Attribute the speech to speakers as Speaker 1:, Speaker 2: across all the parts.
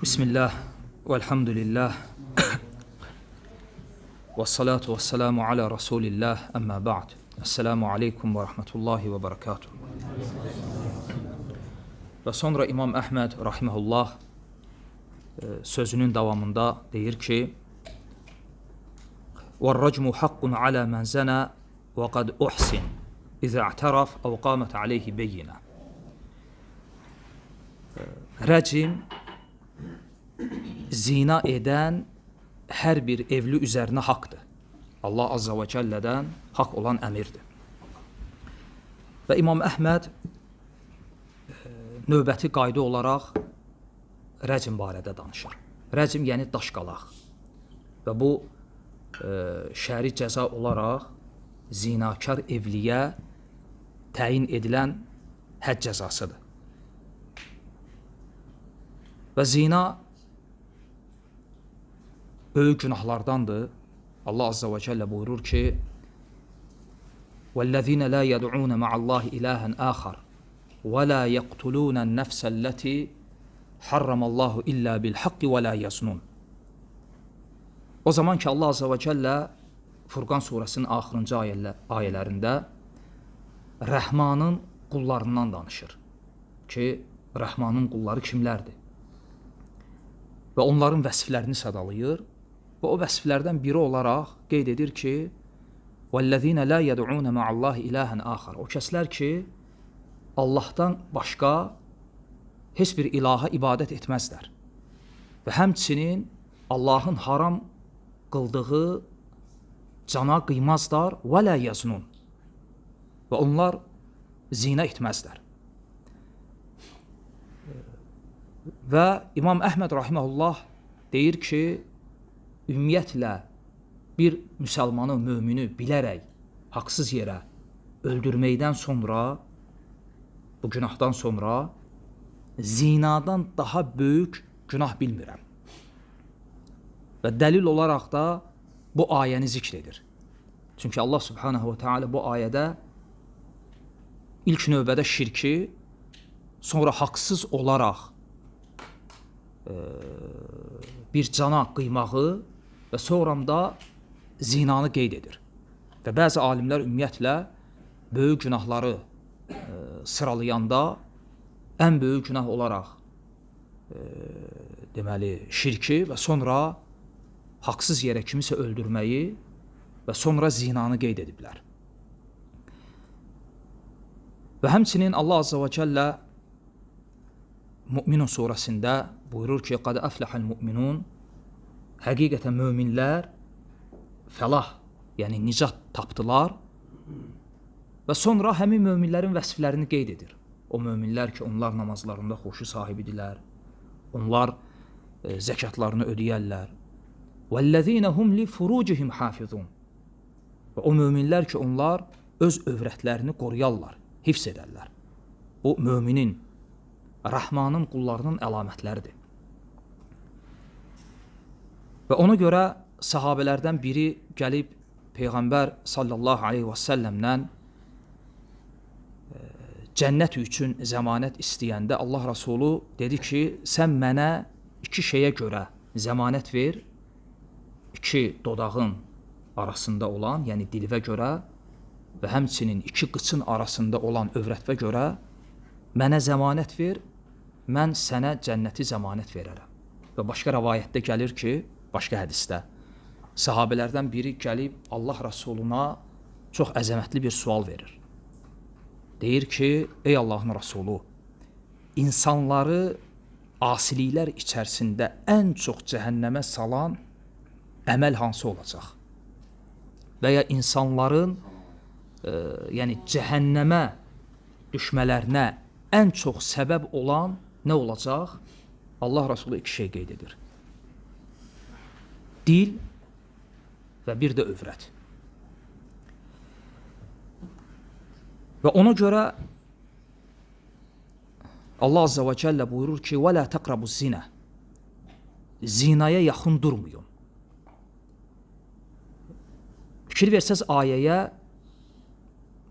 Speaker 1: Bismillah, velhamdülillah, ve salatu ve selamu ala Resulillah, amma ba'd. Esselamu aleykum ve rahmetullahi ve berekatuhu. Və sonra İmam Əhməd rahimehullah sözünün davamında deyir ki: "Vər-racmu haqqun ala men zana və qad uhsin izə i'taraf əv qamet aleyhi beyyinə." Rəcim zina edən hər bir evli üzərinə haqdır. Allah Azza və Cəllədən haqq olan əmirdir. Və İmam Əhməd növbəti qayda olaraq rəcim barədə danışır. Rəcim yəni daşqalaq. Və bu şəri cəza olaraq zinakar evliyə təyin edilən hədd cəzasıdır. Və zina böyük günahlardandır. Allah Azza və Cəllə buyurur ki: "Vəllezîne lâ yed'ûne ma'allâhi ilâhen âxar və lâ yeqtulûne'n-nefselleti harramallâhu illâ bil-haqqi və lâ yaznûn." O zaman ki Allah Azza və Cəllə Furqan surəsinin axırıncı ayələrində Rəhmanın qullarından danışır ki, Rəhmanın qulları kimlərdir? Və onların vəsiflərini sadalayır. Və o vəsiflərdən biri olaraq qeyd edir ki: "Vəllezîne lâ yed'ûne ma'allâhi ilâhen âxar." O kəslər ki, Allahdan başqa heç bir ilaha ibadət etməzlər. Və həmçinin Allahın haram qıldığı cana qıymazlar. Və lâ yaznûn. Və onlar zina etməzlər. Və İmam Əhməd rahimehullah deyir ki, ümumiyyətlə bir müsəlmanı, mömini bilərək haqsız yerə öldürməkdən sonra, bu günahdan sonra zinadan daha böyük günah bilmirəm. Və dəlil olaraq da bu ayəni zikr edir. Çünki Allah Subhanahu və Teala bu ayədə ilk növbədə şirki, sonra haqsız olaraq bir cana qıymağı və sonra da zinanı qeyd edir. Və bəzi alimlər ümumiyyətlə böyük günahları sıralayanda ən böyük günah olaraq deməli şirki və sonra haqsız yerə kimisə öldürməyi və sonra zinanı qeyd ediblər. Və həmçinin Allah Azza və Cəllə Mü'minun surəsində buyurur ki: "Qad aflahal mu'minun." Həqiqətən möminlər fəlah, yəni nicat tapdılar. Və sonra həmin möminlərin vəsiflərini qeyd edir. O möminlər ki, onlar namazlarında xoşu sahibidirlər. Onlar zəkatlarını ödəyərlər. "Vəllezîne hum li furucihim hafizun." Və o möminlər ki, onlar öz övrətlərini qoruyarlar, hifz edərlər. Bu möminin, Rəhmanın qullarının əlamətləridir. Və ona görə sahabələrdən biri gəlib Peyğəmbər sallallahu aleyhi və səlləmdən cənnət üçün zəmanət istəyəndə Allah Rasulü dedi ki, sən mənə iki şeyə görə zəmanət ver, iki dodağın arasında olan, yəni dilvə görə və həmçinin iki qıçın arasında olan övrətvə görə mənə zəmanət ver, mən sənə cənnəti zəmanət verərəm. Və başqa rəvayətdə gəlir ki, başqa hədisdə sahabələrdən biri gəlib Allah Rasuluna çox əzəmətli bir sual verir. Deyir ki, ey Allahın Rasulu, insanları asiliklər içərisində ən çox cəhənnəmə salan əməl hansı olacaq? Və ya insanların yəni cəhənnəmə düşmələrinə ən çox səbəb olan nə olacaq? Allah Rasulü iki şey qeyd edir. Dil və bir də övrət. Və ona görə Allah Azza və Cəllə buyurur ki, وَلَا تَقْرَبُ الزِّنَا. Zinaya yaxın durmayın. Fikir versəz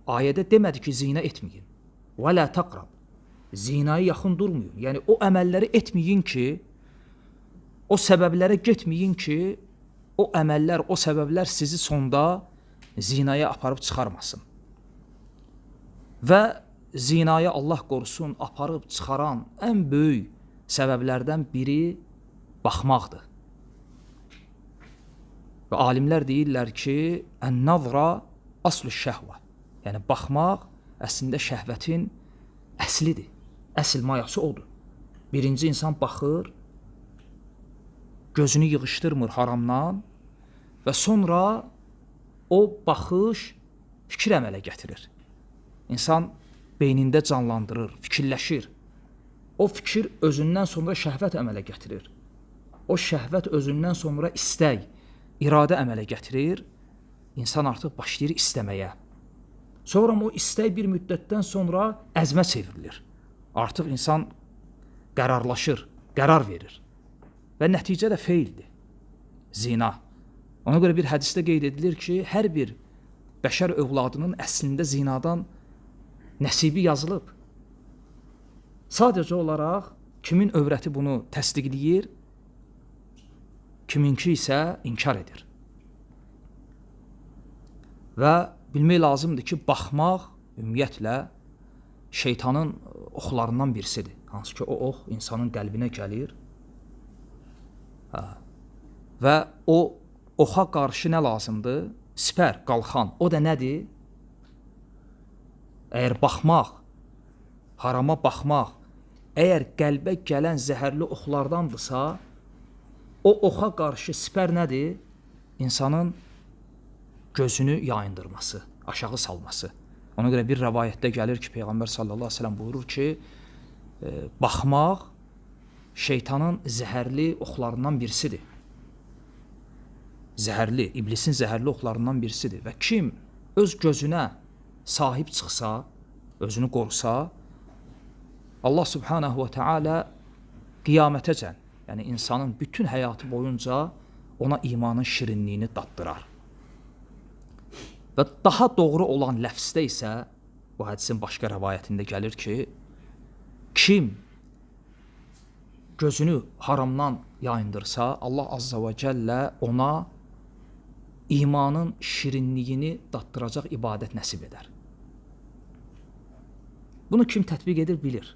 Speaker 1: ayədə demədi ki, zina etməyin. وَلَا تَقْرَبُ. Zinaya yaxın durmayın. Yəni o əməlləri etməyin ki, o səbəblərə getməyin ki, o əməllər, o səbəblər sizi sonda zinaya aparıb çıxarmasın. Və zinaya Allah qorusun aparıb çıxaran ən böyük səbəblərdən biri baxmaqdır. Və alimlər deyirlər ki, ən-nazra aslu şəhvə. Yəni baxmaq əslində şəhvətin əslidir. Əsl mayası odur. Birinci insan baxır, gözünü yığışdırmır haramdan və sonra o baxış fikir əmələ gətirir. İnsan beynində canlandırır, fikirləşir. O fikir özündən sonra şəhvət əmələ gətirir. O şəhvət özündən sonra istək, iradə əmələ gətirir. İnsan artıq başlayır istəməyə. Sonra o istək bir müddətdən sonra əzmə çevrilir. Artıq insan qərarlaşır, qərar verir. Və nəticə də feildir. Zina. Ona görə bir hədisdə qeyd edilir ki, hər bir bəşər övladının əslində zinadan nəsibi yazılıb. Sadəcə olaraq kimin övrəti bunu təsdiqləyir, kiminki isə inkar edir. Və bilmək lazımdır ki, baxmaq ümumiyyətlə şeytanın oxlarından birisidir. Hansı ki, o ox insanın qəlbinə gəlir və o oxa qarşı nə lazımdır? Sipər, qalxan. O da nədir? Əgər baxmaq, harama baxmaq, əgər qəlbə gələn zəhərli oxlardandırsa, o oxa qarşı sipər nədir? İnsanın gözünü yayındırması, aşağı salması. Ona görə bir rəvayətdə gəlir ki, Peyğəmbər sallallahu əleyhi və səlləm buyurur ki, baxmaq şeytanın zəhərli oxlarından birisidir. Zəhərli, iblisin zəhərli oxlarından birisidir. Və kim öz gözünə sahib çıxsa, özünü qorusa, Allah subhanahu və teala qiyamətəcən, yəni insanın bütün həyatı boyunca ona imanın şirinliyini daddırar. Və daha doğru olan ləfsdə isə, bu hədisin başqa rəvayətində gəlir ki, kim gözünü haramdan yayındırsa, Allah azza və cəllə ona imanın şirinliyini daddıracaq ibadət nəsib edər. Bunu kim tətbiq edir, bilir.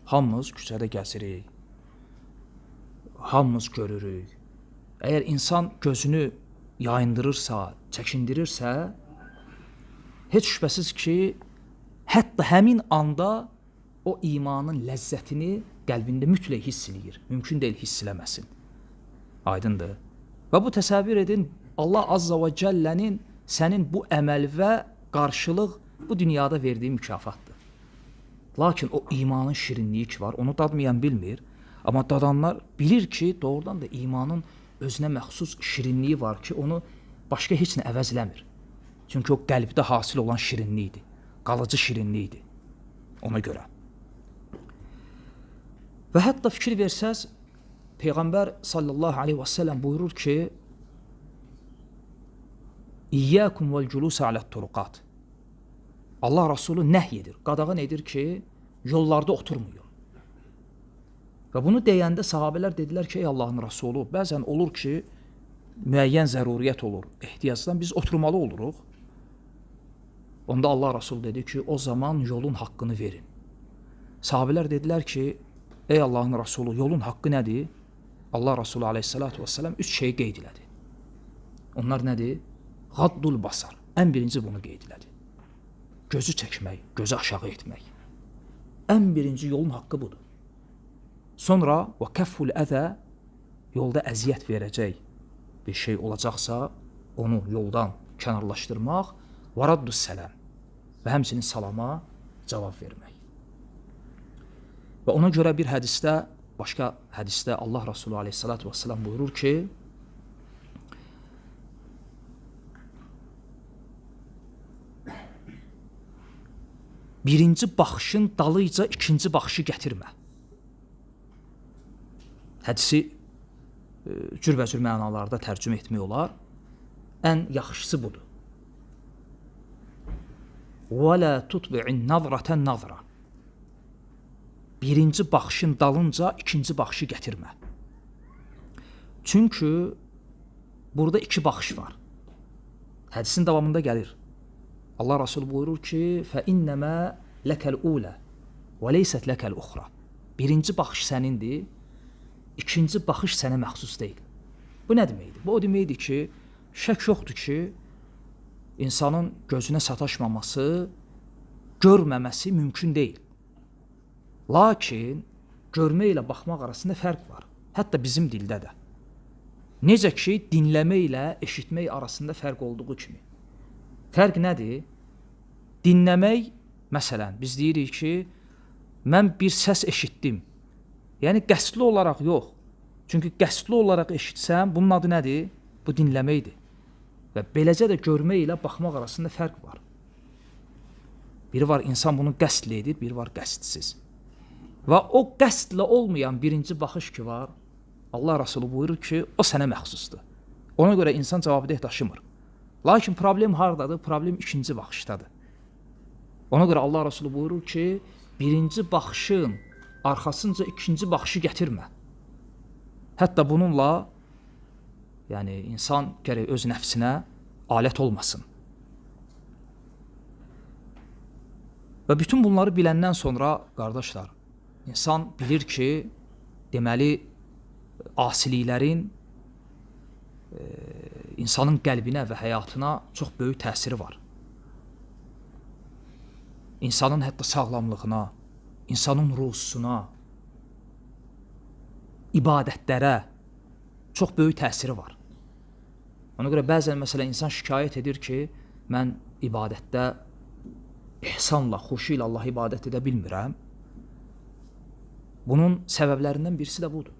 Speaker 1: Hamımız küçədə gəzirik, hamımız görürük. Əgər insan gözünü yayındırırsa, çəkindirirsə, heç şübhəsiz ki, hətta həmin anda o imanın ləzzətini qəlbində mütləq hiss eləyir. Mümkün deyil hiss eləməsin. Aydındır. Və bu təsəvvür edin, Allah azza və cəllənin sənin bu əməlvə qarşılıq bu dünyada verdiyi mükafatdır. Lakin o imanın şirinliyi ki var, onu dadmayan bilmir. Amma dadanlar bilir ki, doğrudan da imanın özünə məxsus şirinliyi var ki, onu başqa heç nə əvəzləmir. Çünki o qəlbdə hasil olan şirinlikdir, qalıcı şirinlikdir ona görə. Və hətta fikir versəz, Peyğəmbər sallallahu aleyhi və səlləm buyurur ki, İyyəkum vəl-culusə alə't-turuqat. Allah Rasulü nəhy edir, qadağan edir ki, yollarda oturmuyor. Və bunu deyəndə sahabələr dedilər ki, ey Allahın Rasulü, bəzən olur ki, müəyyən zəruriyyət olur, ehtiyacdan biz oturmalı oluruq. Onda Allah Rasulü dedi ki, o zaman yolun haqqını verin. Sahabələr dedilər ki, ey Allahın Rasulü, yolun haqqı nədir? Allah Rasulü aleyhissalatu vesselam 3 şeyi qeyd elədi. Onlar nədir? Qaddul basar. Ən birinci bunu qeyd elədi. Gözü çəkmək, gözü aşağı etmək. Ən birinci yolun haqqı budur. Sonra və kəfful əzə, yolda əziyyət verəcək bir şey olacaqsa, onu yoldan kənarlaşdırmaq, və raddus sələm və həmçinin salama cavab vermək. Və ona görə bir hədisdə, başqa hədisdə Allah Rasulü aleyhissalatu vesselam buyurur ki, birinci baxışın dalıyca ikinci baxışı gətirmə. Hədisi cürbəcür mənalarda tərcümə etmək olar. Ən yaxşısı budur. وَلَا تُطْبِعِ النَّظْرَةَ النَّظْرَ. Birinci baxışın dalınca ikinci baxışı gətirmə. Çünki burada iki baxış var. Hədisin davamında gəlir. Allah Resulü buyurur ki, فَإِنَّمَا لَكَ الْأُولَى وَلَيْسَتْ لَكَ الْأُخْرَى. Birinci baxış sənindir, ikinci baxış sənə məxsus deyil. Bu nə deməkdir? Bu o deməkdir ki, şək yoxdur ki, insanın gözünə sataşmaması, görməməsi mümkün deyil. Lakin görmə ilə baxmaq arasında fərq var. Hətta bizim dildə də. Necə ki, dinləmə ilə eşitmək arasında fərq olduğu kimi. Fərq nədir? Dinləmək, məsələn, biz deyirik ki, mən bir səs eşitdim. Yəni, qəsdli olaraq yox. Çünki qəsdli olaraq eşitsəm, bunun adı nədir? Bu dinləməkdir. Və beləcə də görmə ilə baxmaq arasında fərq var. Biri var, insan bunu qəsdlə edir, biri var qəsdsiz. Və o qəsdlə olmayan birinci baxış ki var, Allah Resulü buyurur ki, o sənə məxsusdur. Ona görə insan cavabdeh daşımır. Lakin problem hardadır? Problem ikinci baxışdadır. Ona görə Allah Resulü buyurur ki, birinci baxışın arxasınca ikinci baxışı gətirmə. Hətta bununla yəni insan gərək öz nəfsinə alət olmasın. Və bütün bunları biləndən sonra, qardaşlar, insan bilir ki, deməli, asiliklərin insanın qəlbinə və həyatına çox böyük təsiri var. İnsanın hətta sağlamlığına, insanın ruhsuna, ibadətlərə çox böyük təsiri var. Ona görə bəzən məsələn insan şikayət edir ki, mən ibadətdə ihsanla, xuşu ilə Allah ibadət edə bilmirəm. Bunun səbəblərindən birisi də budur.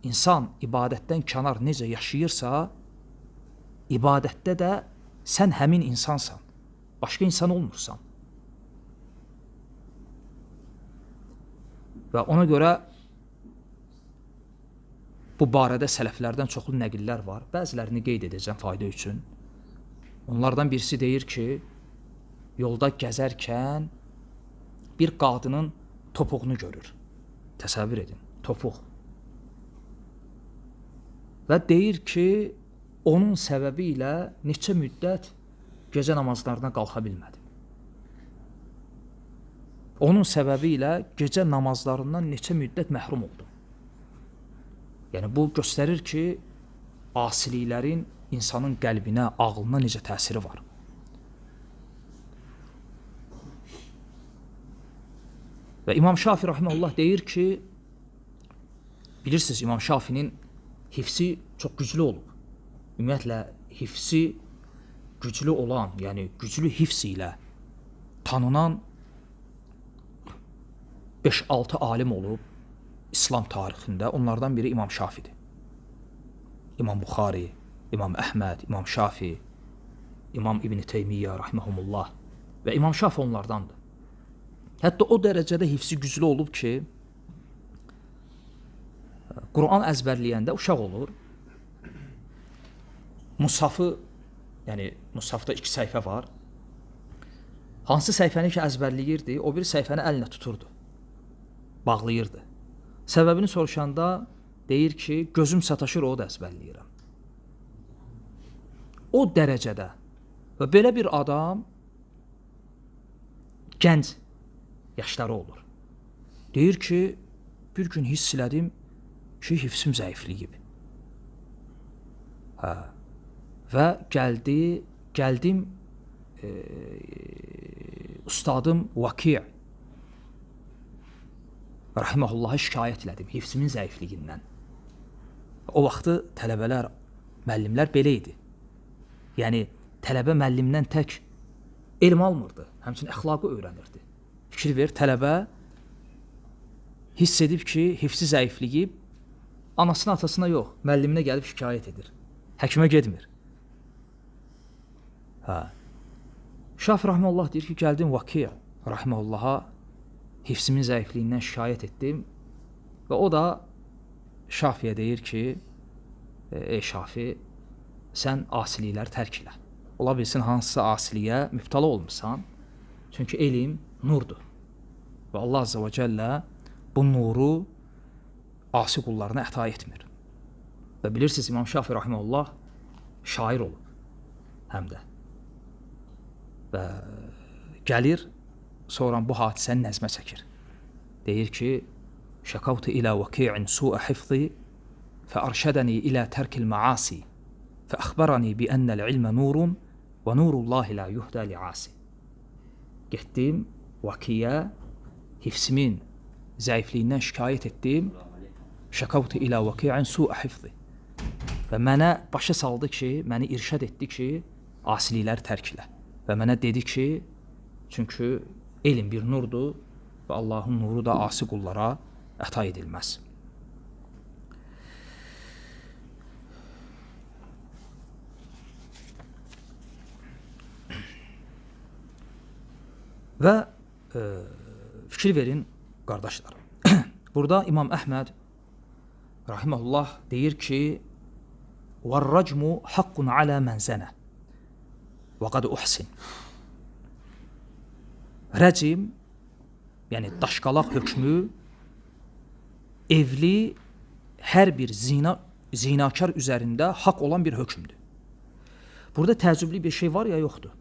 Speaker 1: İnsan ibadətdən kənar necə yaşayırsa, ibadətdə də sən həmin insansan, başqa insan olmursan. Və ona görə bu barədə sələflərdən çoxlu nəqillər var. Bəzilərini qeyd edəcəm fayda üçün. Onlardan birisi deyir ki, yolda gəzərkən bir qadının topuğunu görür. Təsəvvür edin, topuq. Və deyir ki, onun səbəbi ilə neçə müddət gecə namazlarına qalxa bilmədi. Onun səbəbi ilə gecə namazlarından neçə müddət məhrum oldu. Yəni, bu göstərir ki, asiliklərin insanın qəlbinə, ağlına necə təsiri var. Və İmam Şafi rahimehullah deyir ki, bilirsiniz İmam Şafinin hifsi çox güclü olub. Ümumiyyətlə, hifsi güclü olan, yəni güclü hifsi ilə tanınan 5-6 alim olub İslam tarixində. Onlardan biri İmam Şafidir. İmam Buxari, İmam Əhməd, İmam Şafi, İmam İbn Teymiyyə rahimehumullah və İmam Şafi onlardandır. Hətta o dərəcədə hifsi güclü olub ki, Quran əzbərləyəndə uşaq olur. Musafı, yəni Musafda 2 səhifə var. Hansı səhifəni ki əzbərləyirdi, o bir səhifəni əlinə tuturdu. Bağlayırdı. Səbəbini soruşanda deyir ki, gözüm sataşır, o da əzbərləyirəm. O dərəcədə. Və belə bir adam gənc yaşları olur. Deyir ki, bir gün hiss elədim ki, hifsim zəifliyib. Və gəldim ustadım Vaki' rahimehullah'a şikayət elədim hifsimin zəifliyindən. O vaxtı tələbələr, müəllimlər belə idi. Yəni, tələbə müəllimdən tək elm almırdı, həmçinin əxlaqı öyrənirdi. Fikir ver, tələbə hiss edib ki, hifsi zəifliyib, anasına, atasına yox, müəlliminə gəlib şikayət edir. Həkimə getmir. Şafi rahimehullah deyir ki, gəldim Vaki' rahimehullah'a hifsimin zəifliyindən şikayət etdim və o da Şafiyə deyir ki, ey Şafi, sən asilikləri tərk elə. Ola bilsin, hansısa asiliyə müftala olmuşsan, çünki elm nurdur. Və Allah Azze və Cəllə bu nuru asi qullarına əta etmir. Və bilirsiniz, İmam Şafii rahimehullah şair olub həm də. Və gəlir, sonra bu hadisəni nəzmə çəkir. Deyir ki, şəkavtu ilə vəki'in su'a hifzi fəərşədəni ilə tərkil məasi fəəxbərəni bi ənəl ilmə nurun və nurullahi la yuhdə li'asi. Getdim, Vakiyə hifzimin zəifliyindən şikayət etdim. Şəkavtu ilə vəki'in su'a hifzi. Və mənə başa saldı ki, məni irşad etdi ki, asilikləri tərk elə. Və mənə dedi ki, çünki elm bir nurdur və Allahın nuru da asi qullara əta edilməz. Və fikir verin, qardaşlar. Burada İmam Əhməd rahimehullah deyir ki, وَالرَّجْمُ حَقٌّ عَلَى مَنْ زَنَى وَقَدْ أُحْسِنْ. Rəcim, yəni daşqalaq hökmü evli hər bir zinakar üzərində haqq olan bir hökmdür. Burada təəccüblü bir şey var ya yoxdur?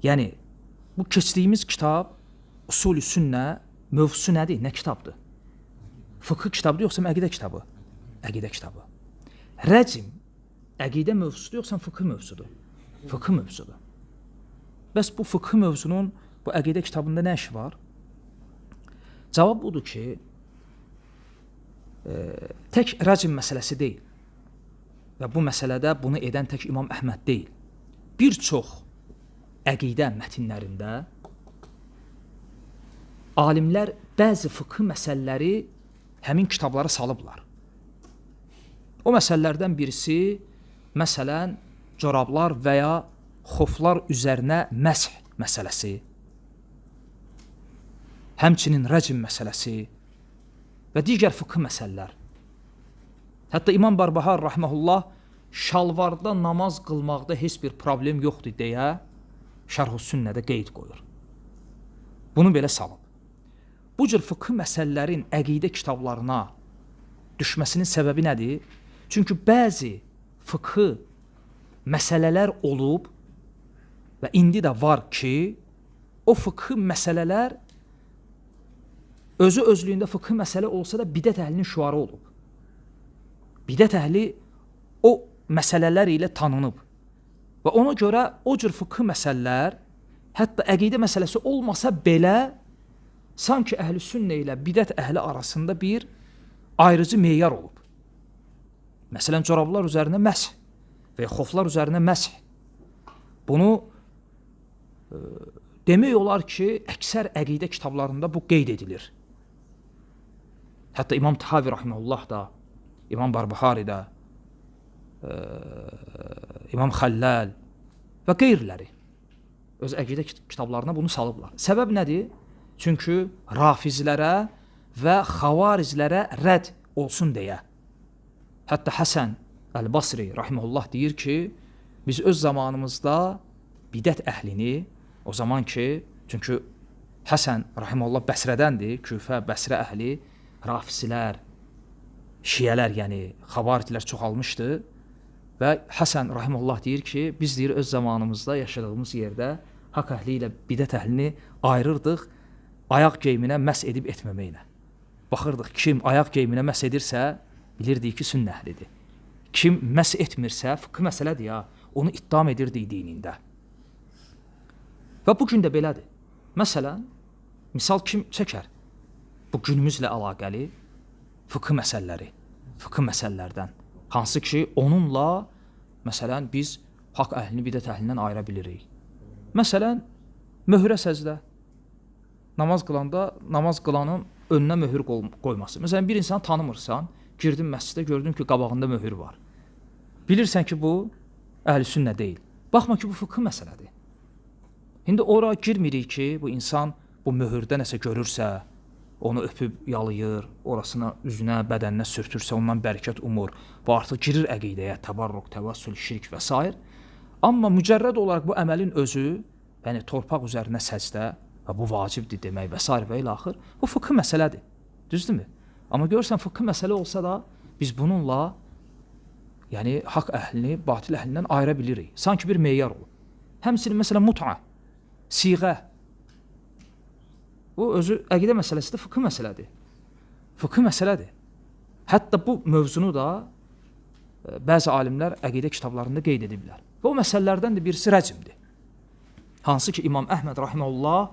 Speaker 1: Yəni, bu keçdiyimiz kitab, Usul-i Sünnə mövzusu nədir? Nə kitabdır? Fıqh kitabıdır, yoxsa əqidə kitabı? Əqidə kitabı. Rəcim, əqidə mövzusudur, yoxsa fıqh mövzusudur? Fıqh mövzusudur. Bəs bu fıqh mövzunun bu əqidə kitabında nə işi var? Cavab budur ki, tək rəcim məsələsi deyil. Və bu məsələdə bunu edən tək İmam Əhməd deyil. Bir çox əqidə mətinlərində alimlər bəzi fıqh məsələləri həmin kitablara salıblar. O məsələlərdən birisi, məsələn, corablar və ya xoflar üzərinə məsh məsələsi, həmçinin rəcim məsələsi və digər fıqh məsələlər. Hətta İmam Barbahar rahimehullah şalvarda namaz qılmaqda heç bir problem yoxdur deyə Şərh-ü Sünnədə qeyd qoyur. Bunu belə salıb. Bu cür fıqh məsələlərin əqidə kitablarına düşməsinin səbəbi nədir? Çünki bəzi fıqh məsələlər olub və indi də var ki, o fıqh məsələlər özü özlüyündə fıqh məsələ olsa da bidət əhlinin şüarı olub. Bidət əhli o məsələlər ilə tanınıb. Və ona görə o cür fıqh məsələlər, hətta əqidə məsələsi olmasa belə, sanki əhl-i sünnə ilə bidət əhli arasında bir ayrıcı meyar olub. Məsələn, corablar üzərinə məsh və ya xoflar üzərinə məsh. Bunu demək olar ki, əksər əqidə kitablarında bu qeyd edilir. Hətta İmam Tahavi rahimehullah da, İmam Barbahari da, İmam Xəllal və qeyriləri öz əqidə kitablarına bunu salıblar. Səbəb nədir? Çünki rafizlərə və xavariclərə rədd olsun deyə. Hətta Həsən Əl-Basri rahimehullah deyir ki, biz öz zamanımızda bidət əhlini, o zaman ki, çünki Həsən rahimehullah Bəsrədəndir, Küfə, Bəsrə əhli, rafizlər, şiyələr, yəni xavariclər çoxalmışdı və Həsən rahimehullah deyir ki, biz deyir öz zamanımızda yaşadığımız yerdə haqq əhli ilə bidət əhlini ayırırdıq ayaq geyiminə məs edib etməməklə. Baxırdıq, kim ayaq geyiminə məs edirsə, bilirdik ki, sünnə əhlidir. Kim məs etmirsə, fıqh məsələdir ya, onu ittiham edirdik dinində. Və bu gün də belədir. Məsələn, misal kim çəkər? Bu günümüzlə əlaqəli fıqh məsələləri, fıqh məsələlərdən. Hansı ki, onunla, məsələn, biz haqq əhlini bidət əhlindən ayıra bilirik. Məsələn, möhrə səcdə. Namaz qılanda, namaz qılanın önünə möhür qoyması. Məsələn, bir insanı tanımırsan, girdin məscidə, gördün ki, qabağında möhür var. Bilirsən ki, bu əhl-i sünnə deyil. Baxma ki, bu fıqh məsələdir. İndi ora girmirik ki, bu insan bu möhürdə nəsə görürsə, onu öpüb yalayır, orasına, üzünə, bədəninə sürtürsə, ondan bərəkət umur. Bu artıq girir əqidəyə, təbarruq, təvəssül, şirk və s. Amma mücərrəd olaraq bu əməlin özü, yəni torpaq üzərinə səcdə və bu vacibdir demək və s. və ilə axır, bu fıqh məsələdir. Düzdürmü? Amma görürsən fıqhi məsələ olsa da biz bununla yəni haqq əhlini batil əhlindən ayıra bilirik. Sanki bir meyar olur. Həmçinin məsələn mut'a, siğə. Bu özü əqidə məsələsidir, fıqhi məsələdir. Fıqhi məsələdir. Hətta bu mövzunu da bəzi alimlər əqidə kitablarında qeyd ediblər. Və o məsələlərdən də birisi rəcmdir. Hansı ki İmam Əhməd rahimehullah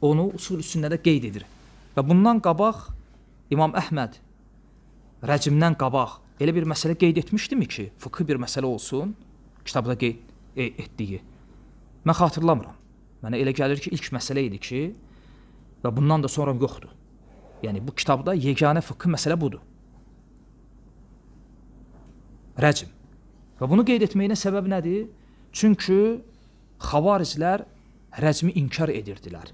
Speaker 1: onu usul-i sünnədə qeyd edir. Və bundan qabaq İmam Əhməd rəcmdən qabaq elə bir məsələ qeyd etmişdimi ki, fıqhi bir məsələ olsun, kitabda qeyd etdiyi. Mən xatırlamıram. Mənə elə gəlir ki, ilk məsələ idi ki, və bundan da sonra yoxdur. Yəni bu kitabda yeganə fıqhi məsələ budur. Rəcm. Və bunu qeyd etməyinə səbəb nədir? Çünki xavariclər rəcmi inkar edirdilər.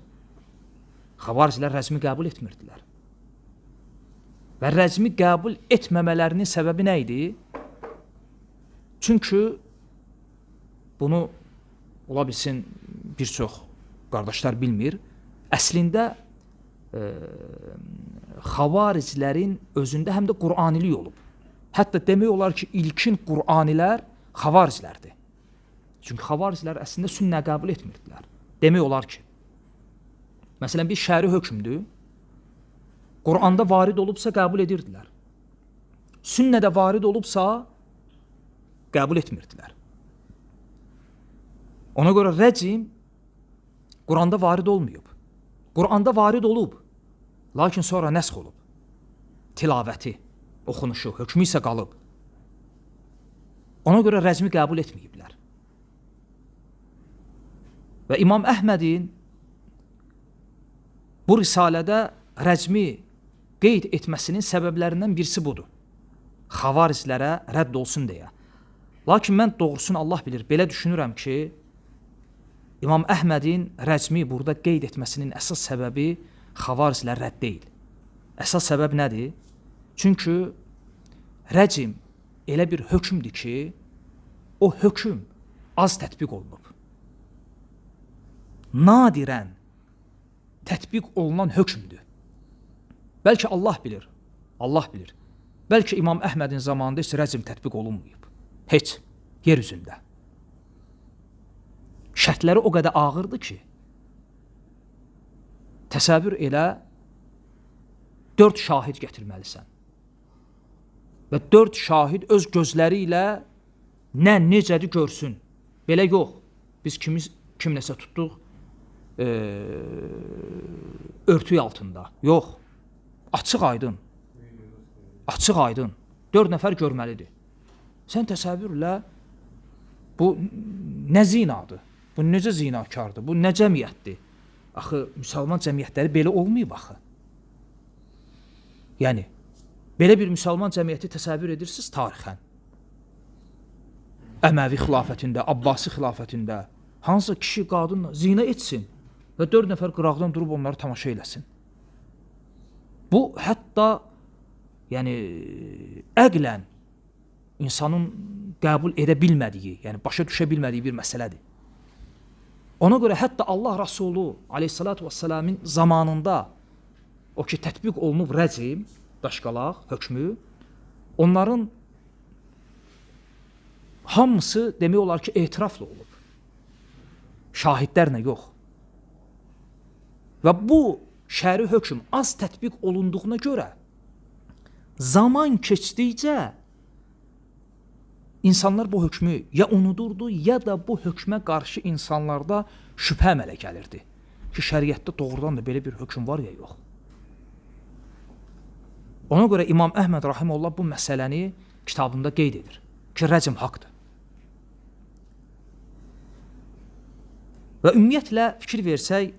Speaker 1: Xavariclər rəcmi qəbul etmirdilər. Və rəcmi qəbul etməmələrinin səbəbi nə idi? Çünki bunu ola bilsin bir çox qardaşlar bilmir. Əslində xavariclərin özündə həm də Qur'anilik olub. Hətta demək olar ki, ilkin Qur'anilər xavariclərdir. Çünki xavariclər əslində sünnə qəbul etmirdilər. Demək olar ki, məsələn bir şəri hökmdür, Qur'anda varid olubsa qəbul edirdilər. Sünnədə varid olubsa qəbul etmirdilər. Ona görə rəcm Qur'anda varid olmayıb. Qur'anda varid olub, lakin sonra nəsx olub. Tilavəti, oxunuşu, hökmü isə qalıb. Ona görə rəcmi qəbul etməyiblər. Və İmam Əhmədin bu risalədə rəcmi qeyd etməsinin səbəblərindən birisi budur. Xavariclərə rədd olsun deyə. Lakin mən doğrusunu Allah bilir, belə düşünürəm ki, İmam Əhmədin rəcmi burada qeyd etməsinin əsas səbəbi xavariclər rədd deyil. Əsas səbəb nədir? Çünki rəcm elə bir hökmdür ki, o hökm az tətbiq olunub. Nadirən tətbiq olunan hökmdür. Bəlkə Allah bilir, Allah bilir. Bəlkə İmam Əhmədin zamanında isə rəcm tətbiq olunmayıb. Heç, yer üzündə. Şərtləri o qədər ağırdır ki, təsəvvür elə 4 şahid gətirməlisən. Və 4 şahid öz gözləri ilə nə necədir görsün. Belə yox, biz kimləsə tutduq örtük altında. Yox, açıq aydın. Açıq aydın. 4 nəfər görməlidir. Sən təsəvvürlə bu nə zinadır? Bu necə zinakardır? Bu nə cəmiyyətdir? Axı, müsəlman cəmiyyətləri belə olmayıb axı. Yəni, belə bir müsəlman cəmiyyəti təsəvvür edirsiniz tarixən. Əməvi xilafətində, Abbasi xilafətində hansısa kişi qadınla zina etsin və 4 nəfər qıraqdan durub onları tamaşa eləsin. Bu, hətta yəni, əqlən insanın qəbul edə bilmədiyi, yəni başa düşə bilmədiyi bir məsələdir. Ona görə hətta Allah Rasulü aleyhissalatu vesselamın zamanında o ki tətbiq olunub rəcm, daşqalaq, hökmü, onların hamısı demək olar ki etirafla olub. Şahidlərlə yox. Və bu şəri hökm az tətbiq olunduğuna görə zaman keçdikcə İnsanlar bu hökmü ya unudurdu, ya da bu hökmə qarşı insanlarda şübhə əmələ gəlirdi. Ki, şəriətdə doğrudan da belə bir hökm var ya, yox. Ona görə İmam Əhməd rahimehullah bu məsələni kitabında qeyd edir ki, rəcm haqdır. Və ümumiyyətlə fikir versək,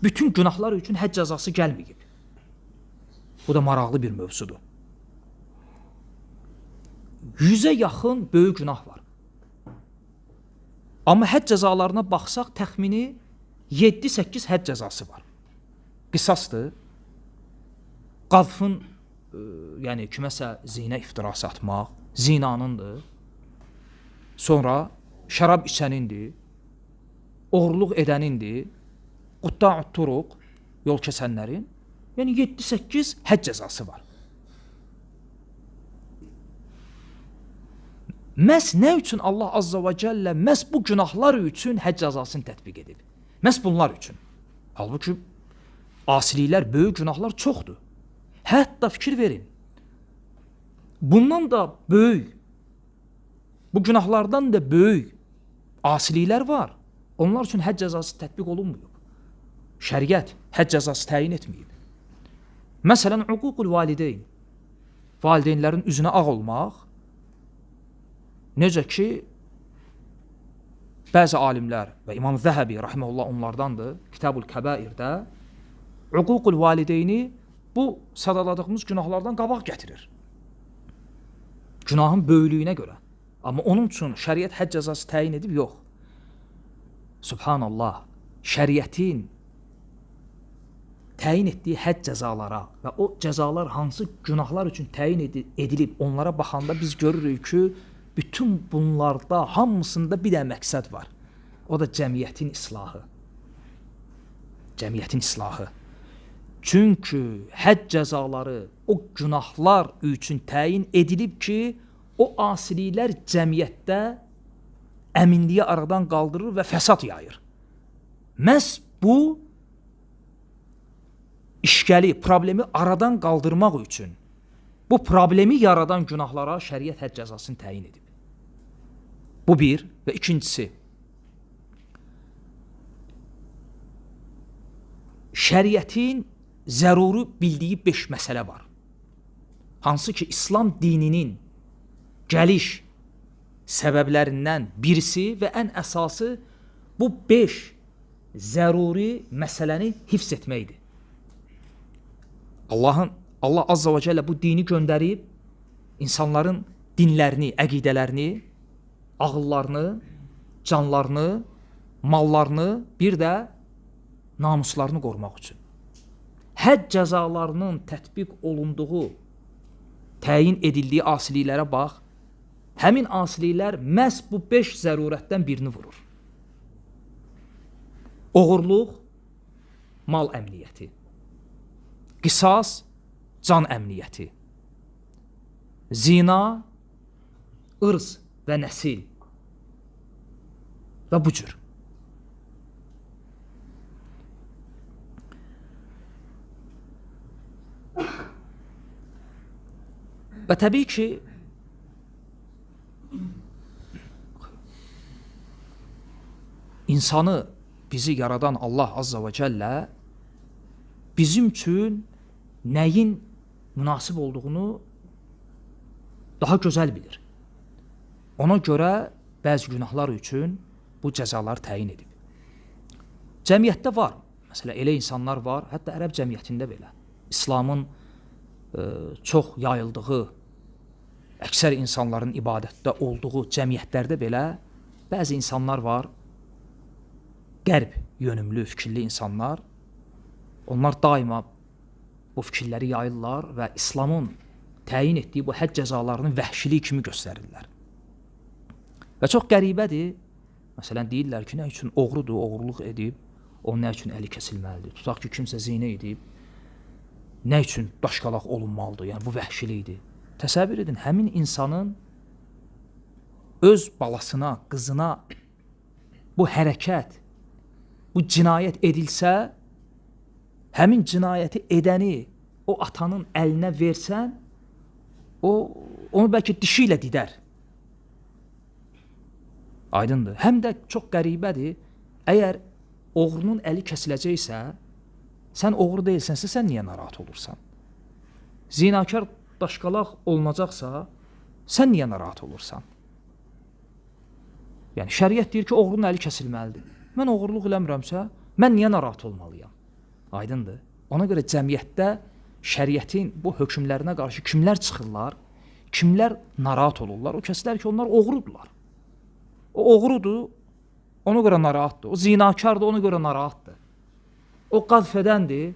Speaker 1: bütün günahlar üçün həcc cəzası gəlməyib. Bu da maraqlı bir mövzudur. 100-ə yaxın böyük günah var. Amma həcc cəzalarına baxsaq, təxmini 7-8 həcc cəzası var. Qisasdır. Qazfın, yəni kiməsə zinə iftirası atmaq, zinanındır. Sonra şərab içənindir, oğurluq edənindir, qutta'ut turuq, yol kəsənlərin. Yəni 7-8 həcc cəzası var. Məhz nə üçün Allah Azza və Cəllə məhz bu günahlar üçün həcc cəzasını tətbiq edib? Məhz bunlar üçün. Halbuki asiliklər, böyük günahlar çoxdur. Hətta fikir verin. Bundan da böyük, bu günahlardan da böyük asiliklər var. Onlar üçün həcc cəzası tətbiq olunmuyor. Şəriət həcc cəzası təyin etməyib. Məsələn, uququl valideyn. Valideynlərin üzünə ağ olmaq. Necə ki, bəzi alimlər və İmam Zəhəbi rahimehullah onlardandır, Kitabul Kəbairdə uququl valideyni bu sadaladığımız günahlardan qabaq gətirir. Günahın böyüklüyünə görə. Amma onun üçün şəriət həcc cəzası təyin edib, yox. Subhanallah, şəriətin təyin etdiyi həcc cəzalara və o cəzalar hansı günahlar üçün təyin edilib, onlara baxanda biz görürük ki, bütün bunlarda hamısında bir də məqsəd var. O da cəmiyyətin islahı. Cəmiyyətin islahı. Çünki həcc cəzaları o günahlar üçün təyin edilib ki, o asiliklər cəmiyyətdə əminliyi aradan qaldırır və fəsad yayır. Məhz bu işgəli, problemi aradan qaldırmaq üçün bu problemi yaradan günahlara şəriət həcc cəzasını təyin edib. Bu bir. Və ikincisi, şəriətin zəruri bildiyi 5 məsələ var. Hansı ki, İslam dininin gəliş səbəblərindən birisi və ən əsası bu 5 zəruri məsələni hifz etməkdir. Allah Azza və Cəllə bu dini göndərib, insanların dinlərini, əqidələrini, ağıllarını, canlarını, mallarını, bir də namuslarını qorumaq üçün. Həcc cəzalarının tətbiq olunduğu, təyin edildiyi asiliklərə bax, həmin asiliklər məhz bu 5 zərurətdən birini vurur. Oğurluq, mal əmniyyəti. Qisas, can əmniyyəti. Zina, ırz və nəsil. Və bu cür. Və təbii ki, insanı, bizi yaradan Allah Azza və Cəllə bizim üçün nəyin münasib olduğunu daha gözəl bilir. Ona görə bəzi günahlar üçün bu cəzalar təyin edib. Cəmiyyətdə var. Məsələn, elə insanlar var, hətta ərəb cəmiyyətində belə. İslamın çox yayıldığı, əksər insanların ibadətdə olduğu cəmiyyətlərdə belə bəzi insanlar var, qərb yönümlü, fikirli insanlar. Onlar daima bu fikirləri yayırlar və İslamın təyin etdiyi bu həcc cəzalarının vəhşiliyi kimi göstərirlər. Və çox qəribədir. Məsələn, deyirlər ki, nə üçün oğrudur, oğurluq edib, o nə üçün əli kəsilməlidir. Tutaq ki, kimsə zinə edib, nə üçün daşqalaq olunmalıdır, yəni bu vəhşilikdir. Təsəvvür edin, həmin insanın öz balasına, qızına bu hərəkət, bu cinayət edilsə, həmin cinayəti edəni o atanın əlinə versən, onu bəlkə dişi ilə didər. Aydındır. Həm də çox qəribədir, əgər oğrunun əli kəsiləcəksə, sən oğru deyilsənsə, sən niyə narahat olursan? Zinakar daşqalaq olunacaqsa, sən niyə narahat olursan? Yəni, şəriət deyir ki, oğrunun əli kəsilməlidir. Mən oğurluq eləmirəmsə, mən niyə narahat olmalıyam? Aydındır. Ona görə cəmiyyətdə şəriətin bu hökmlərinə qarşı kimlər çıxırlar, kimlər narahat olurlar? O kəslər ki, onlar oğrudurlar. O oğrudur, ona görə narahatdır. O zinakardır, ona görə narahatdır. O qazf edəndir,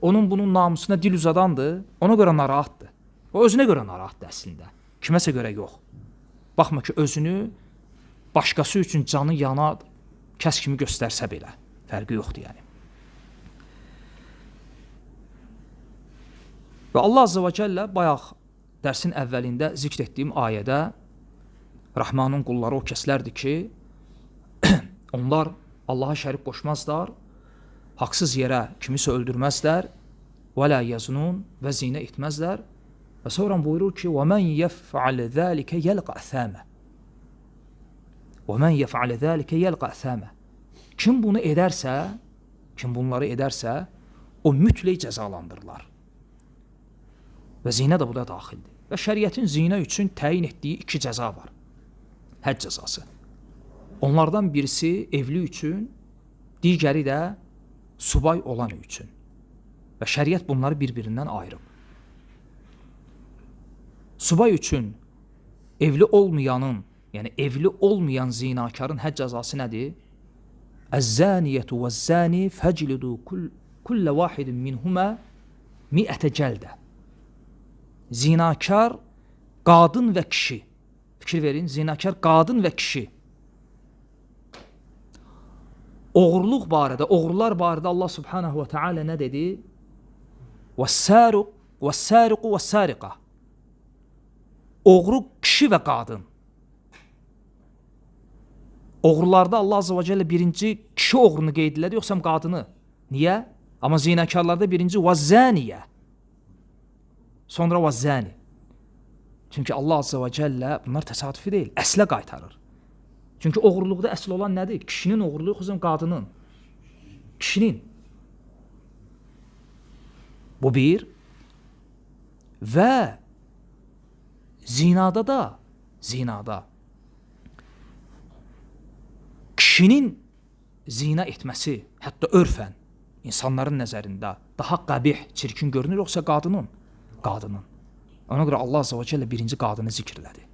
Speaker 1: onun bunun namusuna dil uzadandır, ona görə narahatdır. O özünə görə narahatdır əslində. Kiməsə görə yox. Baxma ki, özünü başqası üçün canı yana kəs kimi göstərsə belə. Fərqi yoxdur yəni. Və Allah Azze və Cəllə bayaq dərsin əvvəlində zikr etdiyim ayədə Rəhmanın qulları o kəslərdir ki, onlar Allaha şərik qoşmazlar, haqsız yerə kimisə öldürməzlər, və la yaznun və zinə etməzlər. Və sonra buyurur ki, وَمَنْ يَفْعَلِ ذَٰلِكَ يَلْقَ أَثَامًا وَمَنْ يَفْعَلِ ذَٰلِكَ يَلْقَ أَثَامًا Kim bunu edərsə, kim bunları edərsə, o mütləq cəzalandırırlar. Və zinə də bu da daxildir. Və şəriətin zinə üçün təyin etdiyi 2 cəza var. Həcc cəzası. Onlardan birisi evli üçün, digəri də subay olan üçün. Və şəriət bunları bir-birindən ayırıb. Subay üçün evli olmayanın, yəni evli olmayan zinakarın həcc cəzası nədir? Əz-zaniyyətu vəz-zani fəclidu kullə vahidin minhumə mi'ətə cəldə. Zinakar qadın və kişi. Fikir verin, zinakar qadın və kişi. Oğurluq barədə, oğurlar barədə Allah Subhanahu və Teala nə dedi? وَالسَّارِقُ وَالسَّارِقَةِ Oğru kişi və qadın. Oğrularda Allah Azze və Cəllə birinci kişi oğrunu qeyd elədi, yoxsa qadını? Niyə? Amma zinakarlarda birinci vəzzaniyə. Sonra vəzzani. Çünki Allah Azze və Cəllə bunlar təsadüfi deyil, əslə qaytarır. Çünki oğurluqda əsl olan nədir? Kişinin oğurluğu, xüsusən qadının. Kişinin. Bu bir. Və zinada da, kişinin zina etməsi, hətta örfən, insanların nəzərində daha qəbih, çirkin görünür, yoxsa qadının? Qadının. Ona görə Allah Azze və Cəllə birinci qadını zikr elədi.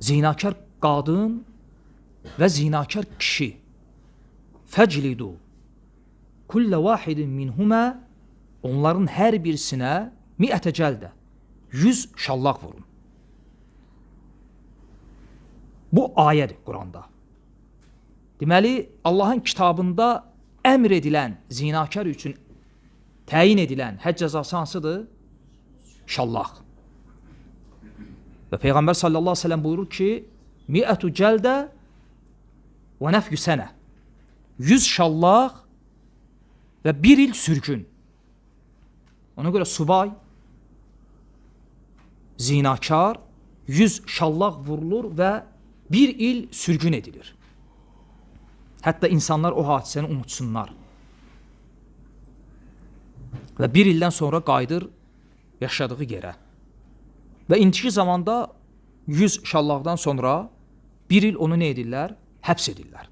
Speaker 1: Zinakar qadın və zinakar kişi. Fəclidu kullə vahidin minhumə onların hər birisinə mi'ətə cəldə 100 şallaq vurun. Bu ayədir Quranda. Deməli, Allahın kitabında əmr edilən zinakar üçün təyin edilən həcc cəzası hansıdır? Şallaq. Və Peyğəmbər sallallahu aleyhi ve sellem buyurur ki, mi'ətü cəldə və nəfyü sənə. 100 şallaq və 1 il sürgün. Ona görə subay, zinakar 100 şallaq vurulur və 1 il sürgün edilir. Hətta insanlar o hadisəni unutsunlar. Və 1 ildən sonra qayıdır yaşadığı yerə. Və indiki zamanda 100 şallaqdan sonra 1 il onu nə edirlər? Həbs edirlər.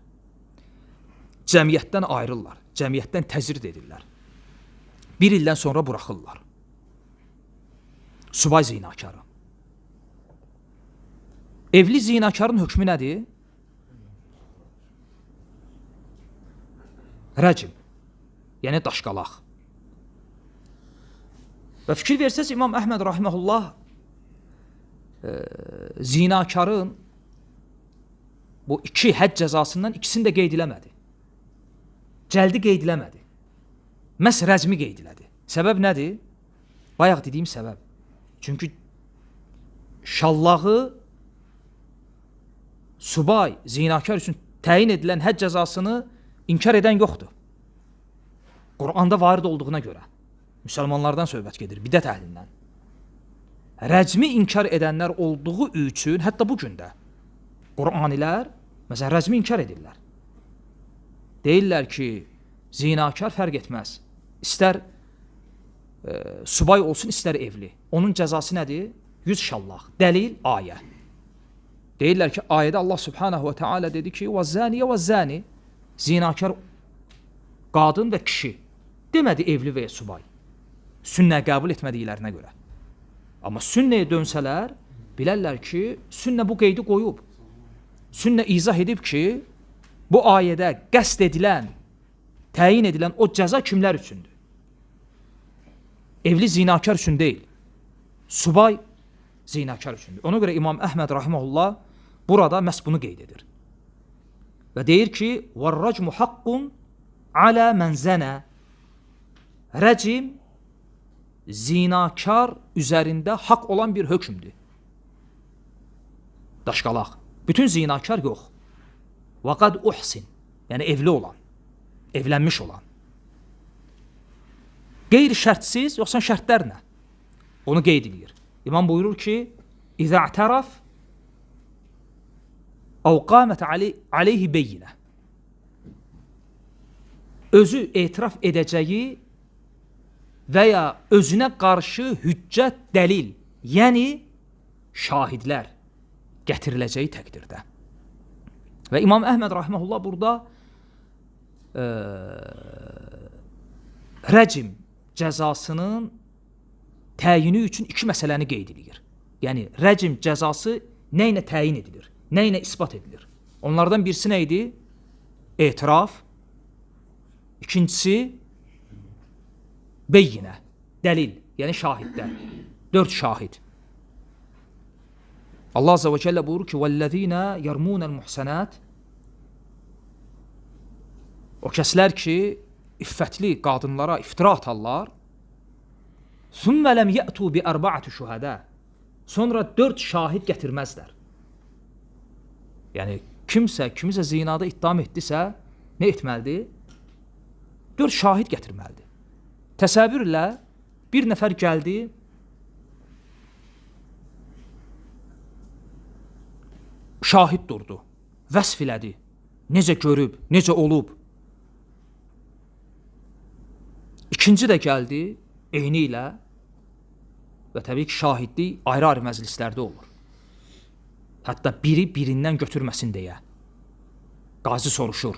Speaker 1: Cəmiyyətdən ayrılırlar. Cəmiyyətdən təzrid edirlər. 1 ildən sonra buraxırlar. Subay zinakarı. Evli zinakarın hökmü nədir? Rəcim. Yəni daşqalaq. Və fikir versəz İmam Əhməd rahiməhullah zinakarın bu 2 həcc cəzasından ikisini də qeyd eləmədi. Cəldi qeyd eləmədi. Məhz rəcmi qeyd elədi. Səbəb nədir? Bayaq dediyim səbəb. Çünki şallağı subay, zinakar üçün təyin edilən həcc cəzasını inkar edən yoxdur. Quranda varid olduğuna görə. Müsəlmanlardan söhbət gedir, bidət əhlindən. Rəcmi inkar edənlər olduğu üçün, hətta bu gündə Qur'anilər, məsələn, rəcmi inkar edirlər. Deyirlər ki, zinakar fərq etməz. İstər subay olsun, istər evli. Onun cəzası nədir? 100 şallaq. Dəlil, ayə. Deyirlər ki, ayədə Allah Subhanahu və Teala dedi ki, وَالزَّانِيَ وَالزَّانِ Zinakar qadın və kişi. Demədi evli və ya subay. Sünnə qəbul etmədiklərinə görə. Amma sünnəyə dönsələr, bilərlər ki, sünnə bu qeydi qoyub. Sünnə izah edib ki, bu ayədə qəsd edilən, təyin edilən o cəza kimlər üçündür? Evli zinakar üçün deyil. Subay zinakar üçündür. Ona görə İmam Əhməd rahiməhullah burada məhz bunu qeyd edir. Və deyir ki, وَالرَّجْمُ حَقٌّ alə mən zənə. Rəcim zinakar üzərində haqq olan bir hökmdür. Daşqalaq. Bütün zinakar yox. Və qad uhsin. Yəni evli olan, evlənmiş olan. Qeyri-şərtsiz, yoxsa şərtlər nə? Onu qeyd edir. İmam buyurur ki, İzə ətəraf əv qamət aleyhi beyinə. Özü etiraf edəcəyi və ya özünə qarşı hüccət dəlil, yəni şahidlər gətiriləcəyi təqdirdə. Və İmam Əhməd rahimehullah burada rəcim cəzasının təyini üçün iki məsələni qeyd edir. Yəni rəcim cəzası nə ilə təyin edilir, nə ilə isbat edilir? Onlardan birisi nə idi? Etiraf. İkincisi beyinə, dəlil, yəni şahidlər. 4 şahid. Allah Azze ve Celle buyurur ki وَالَّذ۪ينَ يَرْمُونَ الْمُحْسَنَاتِ. O kəslər ki iffətli qadınlara iftira atarlar. ثُمَّ لَمْ يَأْتُوا بِأَرْبَعَةِ شُهَدَى. Sonra 4 şahid gətirməzlər. Yəni kimisə zinada ittiham etdisə nə etməlidir? 4 şahid gətirməlidir. Təsəvvürlə bir nəfər gəldi, şahid durdu, vəsf elədi, necə görüb, necə olub. İkinci də gəldi, eyni ilə və təbii ki, şahidlik ayrı-ayrı məclislərdə olur. Hətta biri birindən götürməsin deyə. Qazi soruşur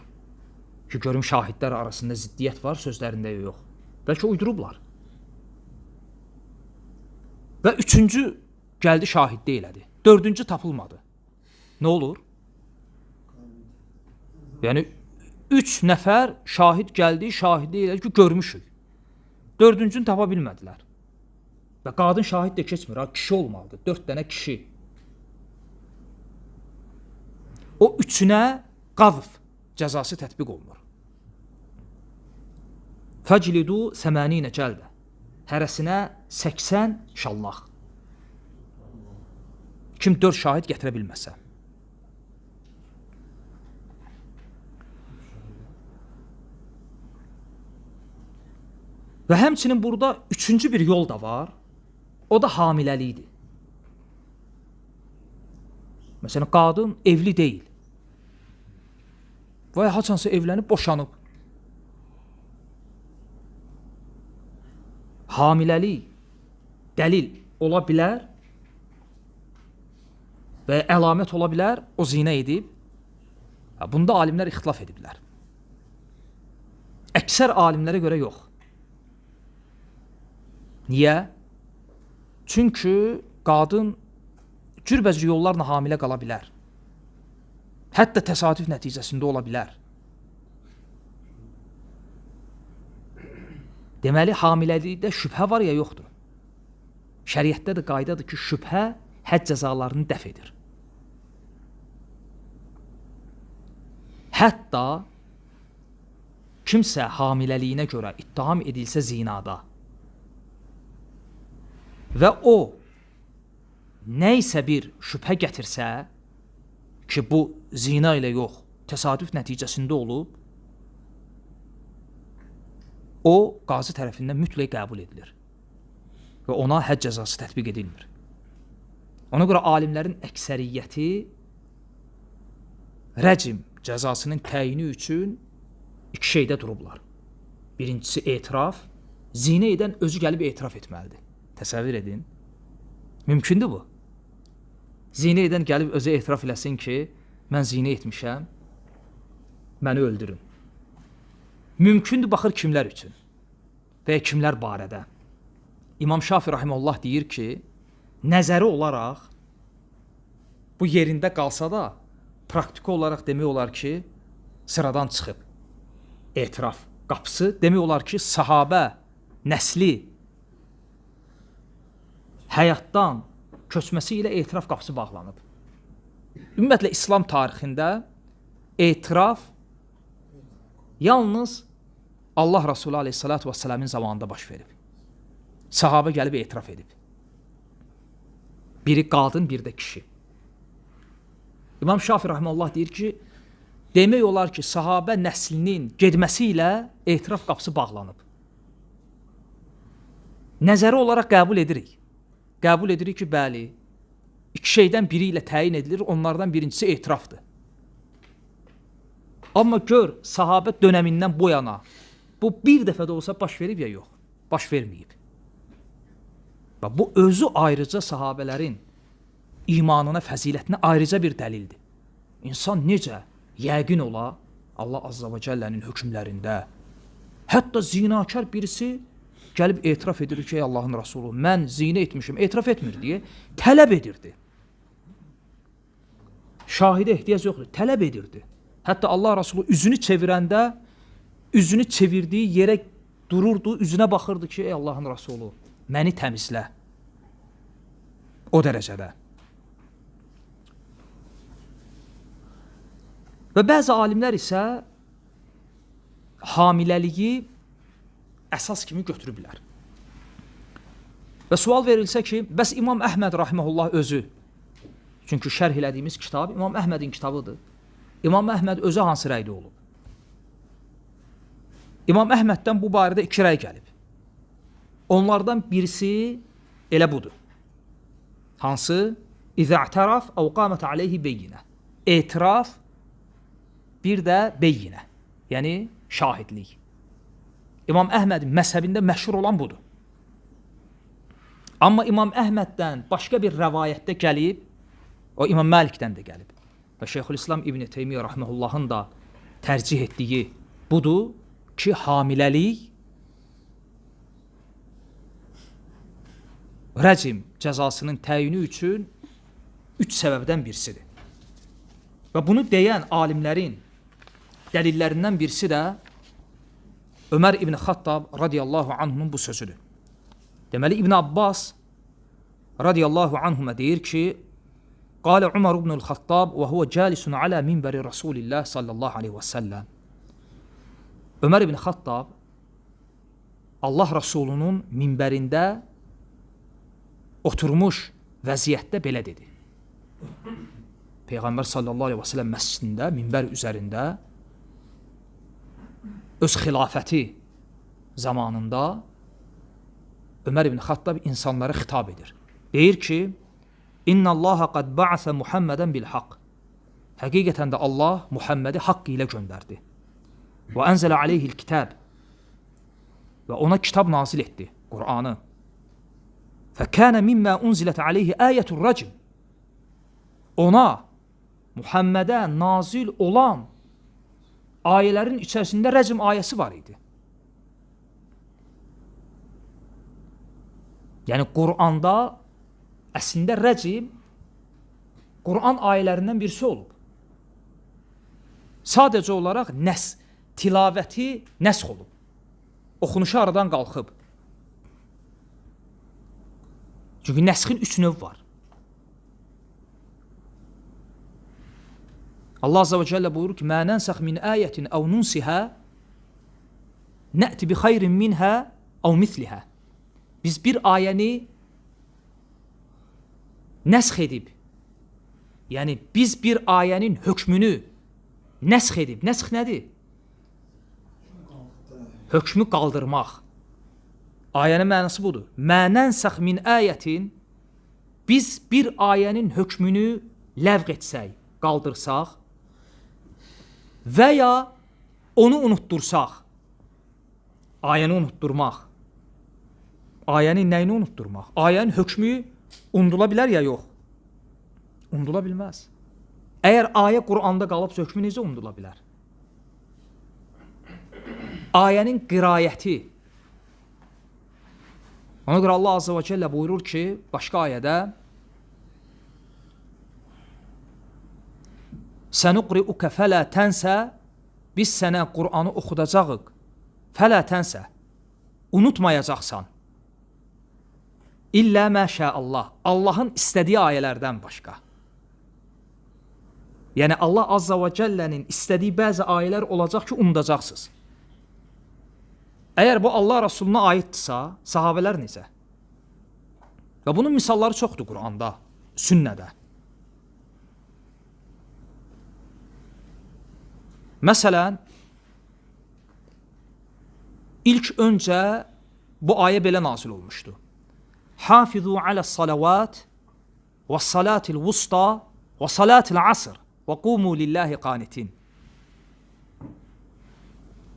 Speaker 1: ki, görüm şahidlər arasında ziddiyyət var, sözlərində yox. Bəlkə uydurublar. Və üçüncü gəldi, şahidlik elədi. Dördüncü tapılmadı. Nə olur? Yəni, 3 nəfər şahid gəldi, şahidlik elədi ki, görmüşük. Dördüncünü tapa bilmədilər. Və qadın şahid də keçmir, kişi olmalıdır. 4 dənə kişi. O üçünə qazf cəzası tətbiq olunur. Fəclidu 80 cəldə. Hərəsinə 80 şallaq. Kim 4 şahid gətirə bilməsə. Və həmçinin burada üçüncü bir yol da var. O da hamiləlikdir. Məsələn, qadın evli deyil. Və ya haçansa evlənib, boşanıb. Hamiləlik dəlil ola bilər və əlamət ola bilər, o zinə edib. Bunda alimlər ixtilaf ediblər. Əksər alimlərə görə yox. Niyə? Çünki qadın cürbəcür yollarla hamilə qala bilər. Hətta təsadüf nəticəsində ola bilər. Deməli, hamiləlikdə şübhə var ya yoxdur. Şəriətdə də qaydadır ki, şübhə hədd cəzalarını dəf edir. Hətta kimsə hamiləliyinə görə ittiham edilsə zinada və o nəysə bir şübhə gətirsə ki, bu zina ilə yox, təsadüf nəticəsində olub, o qazi tərəfindən mütləq qəbul edilir və ona hədd cəzası tətbiq edilmir. Ona görə alimlərin əksəriyyəti rəcim cəzasının təyini üçün 2 şeydə durublar. Birincisi etiraf, zinə edən özü gəlib etiraf etməlidir. Təsəvvür edin. Mümkündür bu. Zinə edən gəlib özü etiraf eləsin ki, mən zinə etmişəm, məni öldürün. Mümkündür, baxır kimlər üçün və ya kimlər barədə. İmam Şafi rahimehullah deyir ki, nəzəri olaraq bu yerində qalsa da, praktiki olaraq demək olar ki, sıradan çıxıb. Etiraf qapısı demək olar ki, sahabə nəsli həyatdan köçməsi ilə etiraf qapısı bağlanıb. Ümumiyyətlə, İslam tarixində etiraf yalnız Allah Resulü aleyhissalatu vesselamın zamanında baş verib. Sahabə gəlib etiraf edib. Biri qadın, bir də kişi. İmam Şafi rahmeullah deyir ki, demək olar ki, sahabə nəslinin gedməsi ilə etiraf qapısı bağlanıb. Nəzəri olaraq qəbul edirik. Qəbul edirik ki, bəli, iki şeydən biri ilə təyin edilir, onlardan birincisi etirafdır. Amma gör, sahabə dönəmindən bu yana, bu bir dəfə də olsa baş verib ya yox, baş verməyib. Bu özü ayrıca sahabələrin imanına, fəzilətinə ayrıca bir dəlildir. İnsan necə yəqin ola Allah Azza və Cəllənin hökmlərində. Hətta zinakar birisi gəlib etiraf edir ki, ey Allahın Rasulü, mən zinə etmişim, etiraf etmir deyə tələb edirdi. Şahidə ehtiyac yoxdur, tələb edirdi. Hətta Allah Rasulü üzünü çevirəndə, üzünü çevirdiyi yerə dururdu, üzünə baxırdı ki, ey Allahın Rasulü, məni təmizlə. O dərəcədə. Və bəzi alimlər isə hamiləliyi əsas kimi götürüblər. Və sual verilsə ki, bəs İmam Əhməd rahimehullah özü, çünki şərh elədiyimiz kitab İmam Əhmədin kitabıdır. İmam Əhməd özü hansı rəydə olub? İmam Əhməddən bu barədə iki rəy gəlib. Onlardan birisi elə budur. Hansı? İzə'təraf əv qamət aleyhi beyyinə. Etiraf, bir də beyyinə. Yəni, şahidlik. İmam Əhmədin məzhəbində məşhur olan budur. Amma İmam Əhməddən başqa bir rəvayətdə gəlib, o İmam Məlikdən də gəlib. Və Şeyxülislam İbn Teymiyyə rahmehullahın da tərcih etdiyi budur ki, hamiləlik rəcim cəzasının təyini üçün 3 səbəbdən birisidir. Və bunu deyən alimlərin dəlillərindən birisi də Ömər İbn Xattab radiyallahu anhunun bu sözüdür. Deməli, İbn Abbas radiyallahu anhuma deyir ki, Qalə Umar ibn Xattab və huvə cəlisun alə minbəri Rasulillah sallallahu aleyhi və səlləm. Ömər İbn Xattab Allah Rasulunun minbərində oturmuş vəziyyətdə belə dedi. Peyğəmbər sallallahu aleyhi və səlləm məscidində, minbər üzərində öz xilafəti zamanında Ömər ibn Xattab insanlara xitab edir. Deyir ki, İnna Allaha qad ba'asa Muhammedən bil haqq. Həqiqətən də Allah Muhammədi haqq ilə göndərdi. Və ənzələ aleyhil kitab. Və ona kitab nazil etdi, Qur'anı. Fəkənə mimmə unzilət aleyhi ayətur racim. Ona, Muhammədə nazil olan ayələrin içərisində rəcim ayəsi var idi. Yəni, Qur'anda əslində rəcim Qur'an ayələrindən birisi olub. Sadəcə olaraq tilavəti nəsx olub. Oxunuşu aradan qalxıb. Çünki nəsxin 3 növ var. Allah Azza və Cəllə buyurur ki, Mə nənsəx min ayətin əv nunsihə nə'ti bi xayrin minhə əv mislihə. Biz bir ayəni nəsx edib, yəni biz bir ayənin hökmünü nəsx edib. Nəsx nədir? Hökmü qaldırmaq. Ayənin mənası budur. Mə nənsəx min ayətin, biz bir ayənin hökmünü ləvq etsək, qaldırsaq və ya onu unuttursaq. Ayəni unutturmaq. Ayənin nəyini unutturmaq? Ayənin hökmü unudula bilər ya yox? Unudula bilməz. Əgər ayə Qur'anda qalıbsa, hökmü necə unudula bilər? Ayənin qirayəti. Ona görə Allah Azza və Cəllə buyurur ki, başqa ayədə Sənuqri'uka fələ tənsə, biz sənə Qur'anı oxudacağıq. Fələ tənsə, unutmayacaqsan. İllə məşə Allah. Allahın istədiyi ayələrdən başqa. Yəni Allah Azza və Cəllənin istədiyi bəzi ayələr olacaq ki, unudacaqsınız. Əgər bu Allah Rasuluna aiddirsə, sahabələr necə? Və bunun misalları çoxdur Quranda, sünnədə. Məsələn, ilk öncə bu ayə belə nazil olmuşdu. Hafizu aləs-salavat və salatil vusta və salatil asr və qumu lillahi qanitin.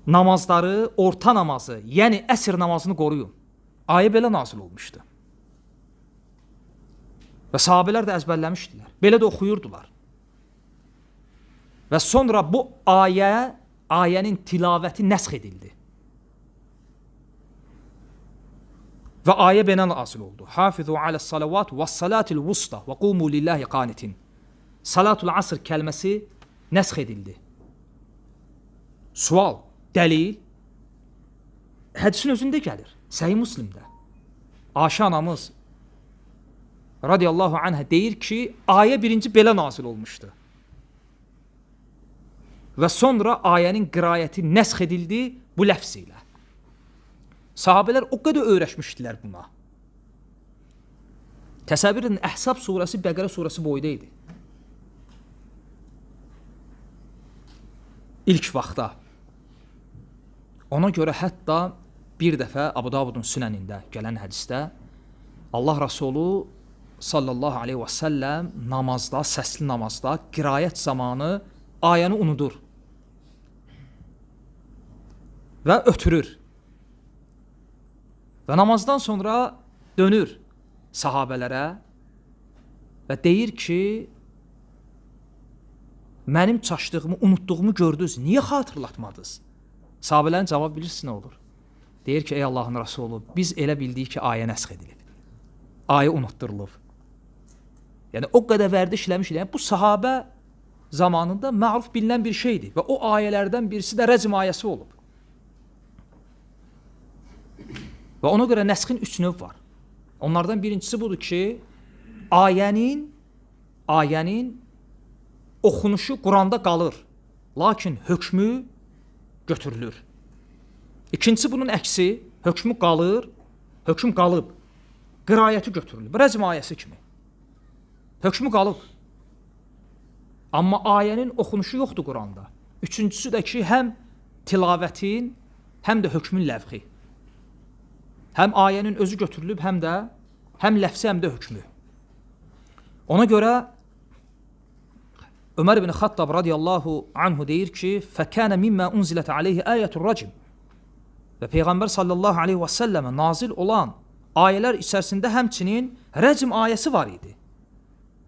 Speaker 1: Namazları, orta namazı, yəni əsr namazını qoruyun. Ayə belə nazil olmuşdu. Və sahabələr də əzbərləmişdilər. Belə də oxuyurdular. Və sonra bu ayənin tilavəti nəsx edildi. Və ayə belə nazil oldu. Hafizu aləs-salavat və salatil vusta və qumu lillahi qanitin. Salatul asr kəlməsi nəsx edildi. Sual, dəlil, hədisin özündə gəlir. Səhih Müslimdə. Ayşə anamız radiyallahu anhə deyir ki, ayə birinci belə nazil olmuşdu. Və sonra ayənin qirayəti nəsx edildi bu ləfz ilə. Sahabələr o qədər öyrəşmişdilər buna. Təsəvvür edin, Əhzab surəsi Bəqərə surəsi boyda idi. İlk vaxtda. Ona görə hətta bir dəfə Abu Davudun sünənində gələn hədisdə Allah Rasulü sallallahu aleyhi və səlləm namazda, səsli namazda, qirayət zamanı ayəni unudur və ötürür. Və namazdan sonra dönür sahabələrə və deyir ki, mənim çaşdığımı, unutduğumu gördünüz, niyə xatırlatmadınız? Sahabələrin cavab bilirsiniz nə olur? Deyir ki, ey Allahın Rasulü, biz elə bildik ki, ayə nəsx edilib. Ayə unutturulub. Yəni, o qədər vərdiş işləmişdir. Yəni, bu sahabə zamanında məruf bilinən bir şeydir və o ayələrdən birisi də rəcm ayəsi olub. Və ona görə nəsxin 3 növ var. Onlardan birincisi budur ki, ayənin oxunuşu Quranda qalır, lakin hökmü götürülür. İkincisi bunun əksi, hökmü qalır, hökm qalıb, qirayəti götürülür. Rəcm ayəsi kimi. Hökmü qalıb. Amma ayənin oxunuşu yoxdur Quranda. Üçüncüsü də ki, həm tilavətin, həm də hökmün ləvxi. Həm ayənin özü götürülüb, həm ləfsi, həm də hökmü. Ona görə Ömər ibn Xattab radiyallahu anhu deyir ki, فَكَانَ مِمَّا أُنْزِلَتْ عَلَيْهِ آيَةُ الرَّجِمِ Və Peyğəmbər sallallahu aleyhi və səlləmə nazil olan ayələr içərisində həmçinin rəcm ayəsi var idi.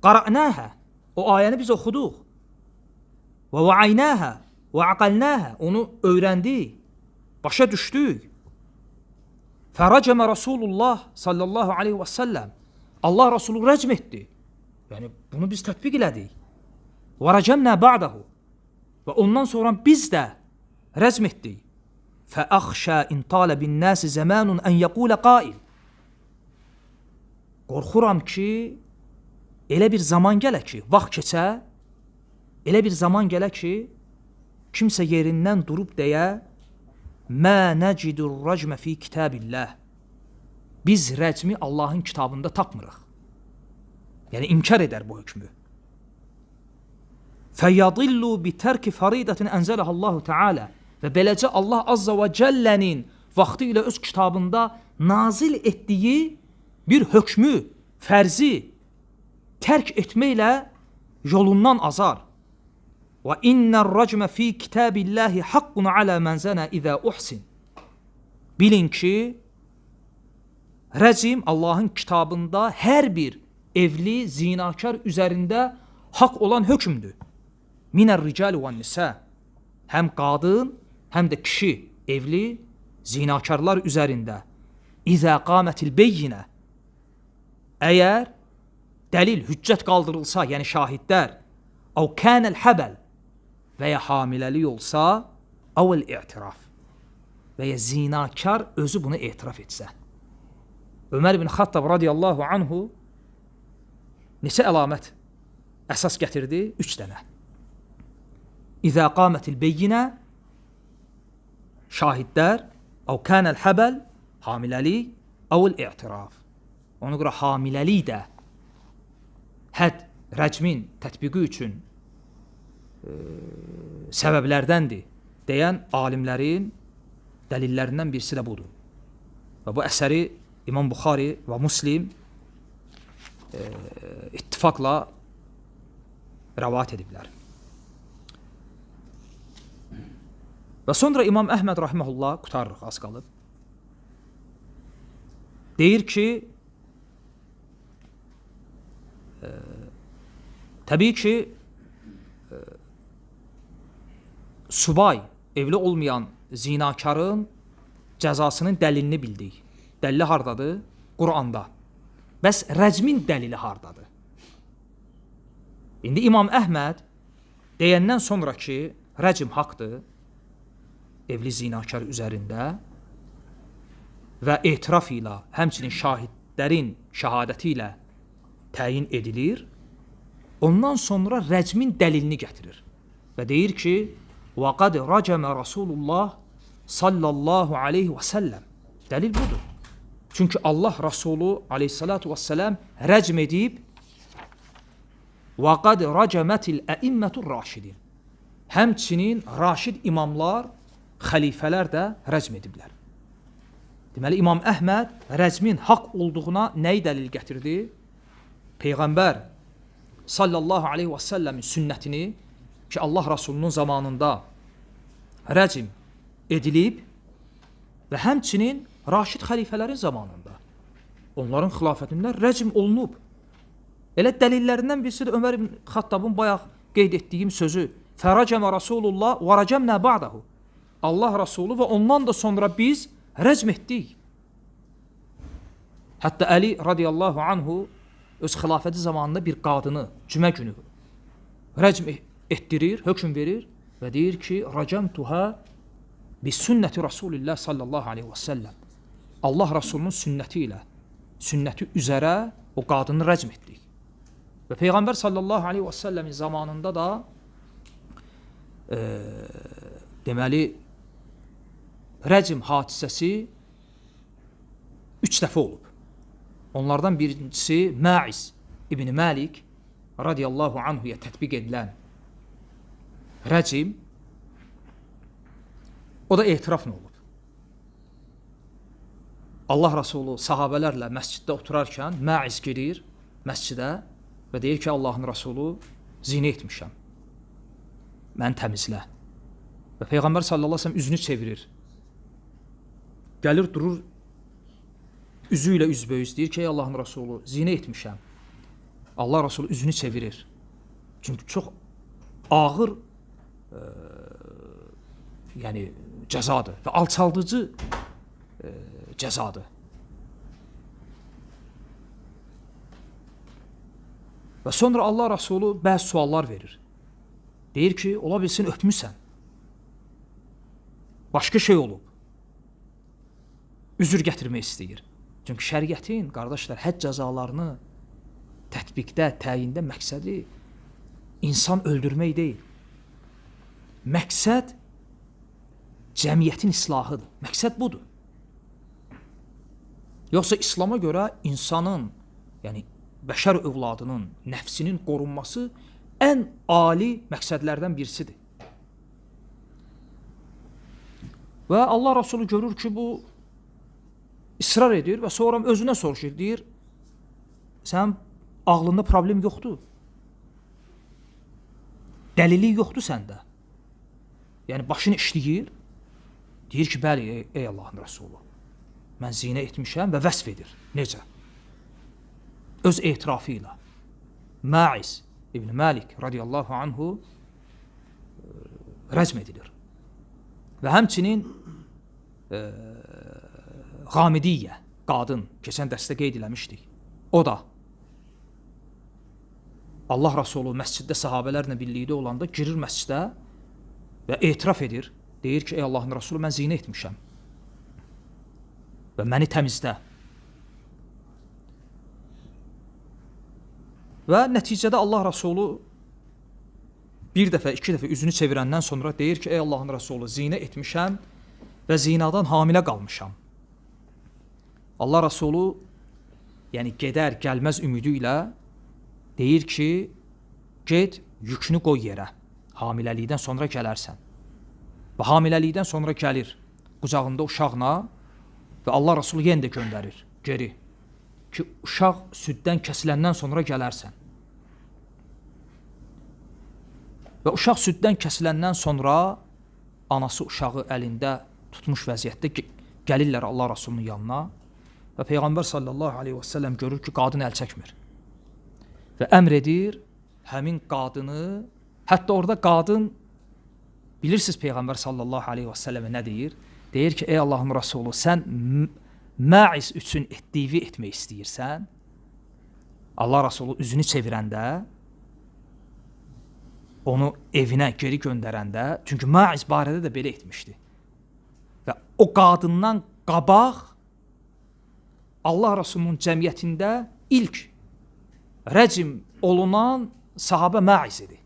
Speaker 1: قَرَأْنَاهَا O ayəni biz oxuduq. وَوَعَيْنَاهَا وَعَقَلْنَاهَا Onu öyrəndik, başa düşdük. فَرَجَمَ رَسُولُ اللّٰهِ sallallahu aleyhi və səlləm Allah Rasulü rəcm etdi. Yəni, bunu biz tətbiq elədik. وَرَجَمْنَا بَعْدَهُ Və ondan sonra biz də rəzm etdik. فَأَخْشَى اِنْ طَالَ بِالنَّاسِ زَمَانٌ اَنْ يَقُولَ قَائِلٍ Qorxuram ki, elə bir zaman gələ ki, vaxt keçə, elə bir zaman gələ ki, kimsə yerindən durub deyə, مَا نَجِدُ الرَّجْمَ فِي كِتَابِ اللّٰهِ Biz rəcmi Allahın kitabında tapmırıq. Yəni, inkar edər bu hökmü. فَيَضِلُّ بِتَرْكِ فَرِيدَةٍ أَنْزَلَهَا اللّٰهُ تَعَالَى Və beləcə Allah Azza və Cəllənin vaxtı ilə öz kitabında nazil etdiyi bir hökmü, fərzi tərk etməklə yolundan azar. وَإِنَّ الرَّجْمَ فِي كِتَابِ اللّٰهِ حَقٌّ عَلَى مَنْ زَنَى إِذَا أُحْسِنَ Bilin ki, rəcim Allahın kitabında hər bir evli, zinakar üzərində haqq olan hökmdür. Minər ricali və nisə Həm qadın, həm də kişi, evli, zinakarlar üzərində. İzə qamətil beyyinə Əgər dəlil, hüccət qaldırılsa, yəni şahidlər, əv kənəl həbəl və ya hamiləlik olsa, əvəl i'tiraf və ya zinakar özü bunu etiraf etsə. Ömər ibn Xattab radiyallahu anhu neçə əlamət əsas gətirdi? 3 dənə. İzə qamətil beyyinə şahidlər, Əv kənəl həbəl, hamiləlik, əvəl i'tiraf. Ona görə hamiləlik də hədd, rəcmin tətbiqi üçün səbəblərdəndir deyən alimlərin dəlillərindən birisi də budur. Və bu əsəri İmam Buxari və Muslim ittifaqla rəvat ediblər. Və sonra İmam Əhməd rahimehullah, qutarırıq, az qalıb, deyir ki, təbii ki, subay, evli olmayan zinakarın cəzasının dəlilini bildik. Dəlili hardadır? Quranda. Bəs rəcmin dəlili hardadır? İndi İmam Əhməd deyəndən sonra ki, rəcm haqdır, evli zinakar üzərində və etiraf ilə, həmçinin şahidlərin şəhadəti ilə təyin edilir, ondan sonra rəcmin dəlilini gətirir və deyir ki, وَقَدْ رَجَمَ رَسُولُ اللّٰهِ sallallahu aleyhi və səlləm. Dəlil budur. Çünki Allah Rasulü aleyhissalatu vesselam rəcm edib وَقَدْ رَجَمَتِ الْأَئِمَّةُ الرَّاشِدِينَ. Həmçinin raşid imamlar, xəlifələr də rəcm ediblər. Deməli, İmam Əhməd rəcmin haqq olduğuna nəyi dəlil gətirdi? Peyğəmbər sallallahu aleyhi və səlləmin sünnətini ki, Allah Rasulunun zamanında rəcm edilib və həmçinin raşid xəlifələrin zamanında onların xilafətində rəcm olunub. Elə dəlillərindən birisi də Ömər ibn Xattabın bayaq qeyd etdiyim sözü Fərəcəmə Rasulullah və rəcəmnə ba'dahu. Allah Rasulü və ondan da sonra biz rəcm etdik. Hətta Əli radiyallahu anhu öz xilafəti zamanında bir qadını cümə günü rəcm etdirir, hökm verir və deyir ki, rəcəmtuhə bi sünnəti Rasulillah sallallahu aleyhi və səlləm. Allah Rasulunun sünnəti ilə, sünnəti üzərə o qadını rəcm etdik. Və Peyğəmbər sallallahu aleyhi və səlləmin zamanında da deməli rəcm hadisəsi 3 dəfə olub. Onlardan birincisi Ma'iz ibn Malik radiyallahu anhuya tətbiq edilən rəcm, o da etirafla olub. Allah Rasulü sahabələrlə məsciddə oturarkən Ma'iz girir məscidə və deyir ki, Allahın Rasulü zinə etmişəm, məni təmizlə. Və Peyğəmbər sallallahu aleyhi ve sellem üzünü çevirir. Gəlir, durur, üzü ilə üzbəyüz deyir ki, ey Allahın Rasulü, zinə etmişəm. Allah Rasulü üzünü çevirir. Çünki çox ağır yəni cəzadır və alçaldıcı cəzadır. Və sonra Allah Rasulü bəzi suallar verir. Deyir ki, ola bilsin öpmüsən. Başqa şey olub. Üzür gətirmək istəyir. Çünki şəriətin, qardaşlar, hədd cəzalarını tətbiqdə, təyində məqsədi insan öldürmək deyil. Məqsəd cəmiyyətin islahıdır. Məqsəd budur. Yoxsa İslama görə insanın, yəni bəşər övladının, nəfsinin qorunması ən ali məqsədlərdən birisidir. Və Allah Rasulü görür ki, bu israr edir və sonra özünə soruşur, deyir, sənin ağlında problem yoxdur. Dəlili yoxdur səndə. Yəni, başını işləyir, deyir ki, bəli, ey Allahın Rasulü, mən zinə etmişəm və vəsf edir. Necə? Öz etirafı ilə. Ma'iz ibn Malik radiyallahu anhu rəcm edilir. Və həmçinin Qamidiyyə, qadın, keçən dərsdə qeyd eləmişdik. O da Allah Rasulü məsciddə sahabələrlə birlikdə olanda girir məscidə və etiraf edir. Deyir ki, ey Allahın Rasulü, mən zinə etmişəm və məni təmizlə. Və nəticədə Allah Rasulü bir dəfə, iki dəfə üzünü çevirəndən sonra deyir ki, ey Allahın Rasulü, zinə etmişəm və zinadan hamilə qalmışam. Allah Rəsulu yəni gedər gəlməz ümidi ilə deyir ki, get yükünü qoy yerə, hamiləlikdən sonra gələrsən. Və hamiləlikdən sonra gəlir qucağında uşaqla və Allah Rəsulu yenə də göndərir geri ki, uşaq süddən kəsiləndən sonra gələrsən. Və uşaq süddən kəsiləndən sonra anası uşağı əlində tutmuş vəziyyətdə gəlirlər Allah Rəsulunun yanına və Peyğəmbər sallallahu aleyhi və səlləm görür ki, qadın əl çəkmir və əmr edir həmin qadını, hətta orada qadın, bilirsiniz Peyğəmbər sallallahu aleyhi və səlləmə nə deyir? Deyir ki, ey Allahın Rəsulu, sən Məiz üçün etdiyi etmək istəyirsən. Allah Rəsulu üzünü çevirəndə, onu evinə geri göndərəndə, çünki Məiz barədə də belə etmişdi. Və o qadından qabaq Allah Rəsulunun cəmiyyətində ilk rəcim olunan sahabə Məiz idi.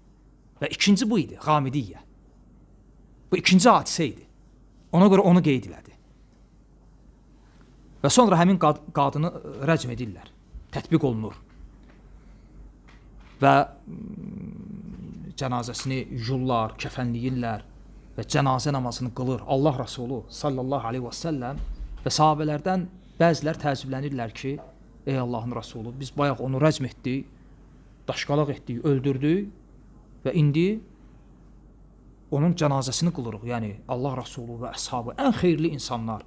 Speaker 1: Və ikinci bu idi, Qamidiyyə. Bu ikinci hadisə idi. Ona görə onu qeyd elədi. Və sonra həmin qadını rəcm edirlər, tətbiq olunur. Və cənazəsini yuyurlar, kəfənləyirlər və cənazə namazını qılır. Allah Rəsulu sallallahu aleyhi və səlləm və sahabələrdən bəzilər təəccüblənirlər ki, ey Allahın Rəsulu, biz bayaq onu rəcm etdik, daşqalaq etdik, öldürdük və indi onun cənazəsini qılırıq. Yəni Allah Rəsulu və əshabı, ən xeyirli insanlar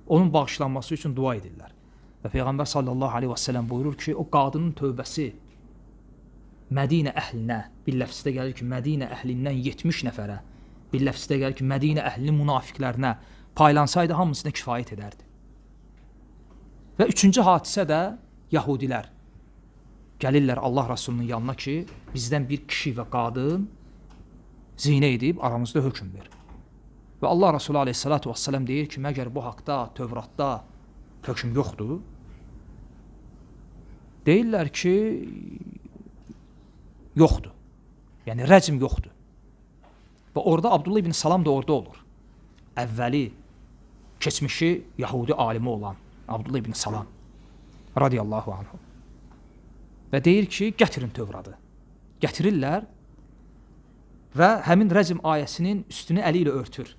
Speaker 1: onun bağışlanması üçün dua edirlər. Və Peyğəmbər sallallahu aleyhi və səlləm buyurur ki, o qadının tövbəsi Mədinə əhlinə, bir ləfsdə gəlir ki, Mədinə əhlindən 70 nəfərə, bir ləfsdə gəlir ki, Mədinə əhlinin münafiqlərinə paylansaydı hamısına kifayət edərdi. Və üçüncü hadisə də Yahudilər gəlirlər Allah Rəsulunun yanına ki, bizdən bir kişi və qadın zinə edib aramızda hökm verir. Və Allah Rəsulü aleyhissalatu vesselam deyir ki, məgər bu haqda Tövratda hökm yoxdur? Deyirlər ki, yoxdur. Yəni rəcm yoxdur. Və orada Abdullah ibn Salam da orada olur. Əvvəli, keçmişi Yahudi alimi olan Abdullah ibn Salam radiyallahu anhu. Və deyir ki, gətirin Tövradı. Gətirirlər və həmin rəcm ayəsinin üstünü əli ilə örtür.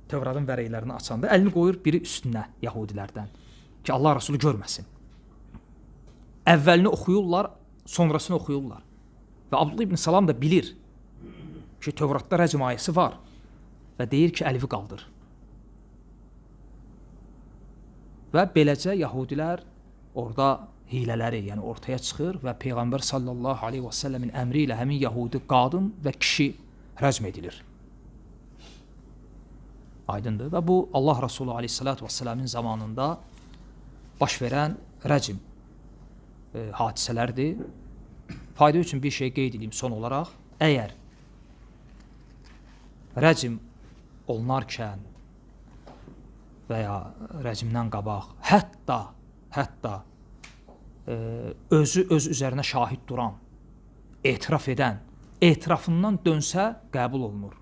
Speaker 1: Tövradın vərəqlərini açanda əlini qoyur biri üstünə Yahudilərdən ki, Allah Rəsulü görməsin. Əvvəlini oxuyurlar, sonrasını oxuyurlar. Və Abdullah ibn Salam da bilir ki, Tövratda rəcm ayəsi var və deyir ki, əlivi qaldır. Və beləcə Yahudilər orada hilələri, yəni ortaya çıxır və Peyğəmbər sallallahu aleyhi və səlləmin əmri ilə həmin Yahudi qadın və kişi rəcm edilir. Aydındır. Və bu Allah Rəsulü aleyhissalatu vesselamın zamanında baş verən rəcm hadisələrdir. Fayda üçün bir şey qeyd edeyim son olaraq. Əgər rəcm olunarkən və ya rəcmdən qabaq, hətta özü öz üzərinə şahid duran, etiraf edən, etirafından dönsə qəbul olunur.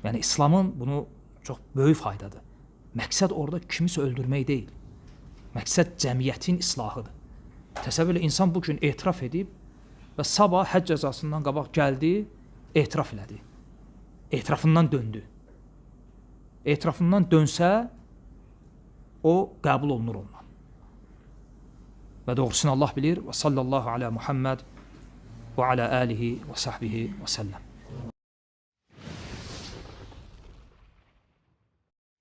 Speaker 1: Yəni İslamın bunu çox böyük faydadır. Məqsəd orada kimisə öldürmək deyil. Məqsəd cəmiyyətin islahıdır. Təsəvvür elə, insan bugün etiraf edib və sabah həcc cəzasından qabaq gəldi, etiraf elədi. Etirafından döndü. Etirafından dönsə, o qəbul olunur ondan. Və doğrusunu Allah bilir. Və sallallahu ala Muhammed və ala alihi və sahbihi və səlləm.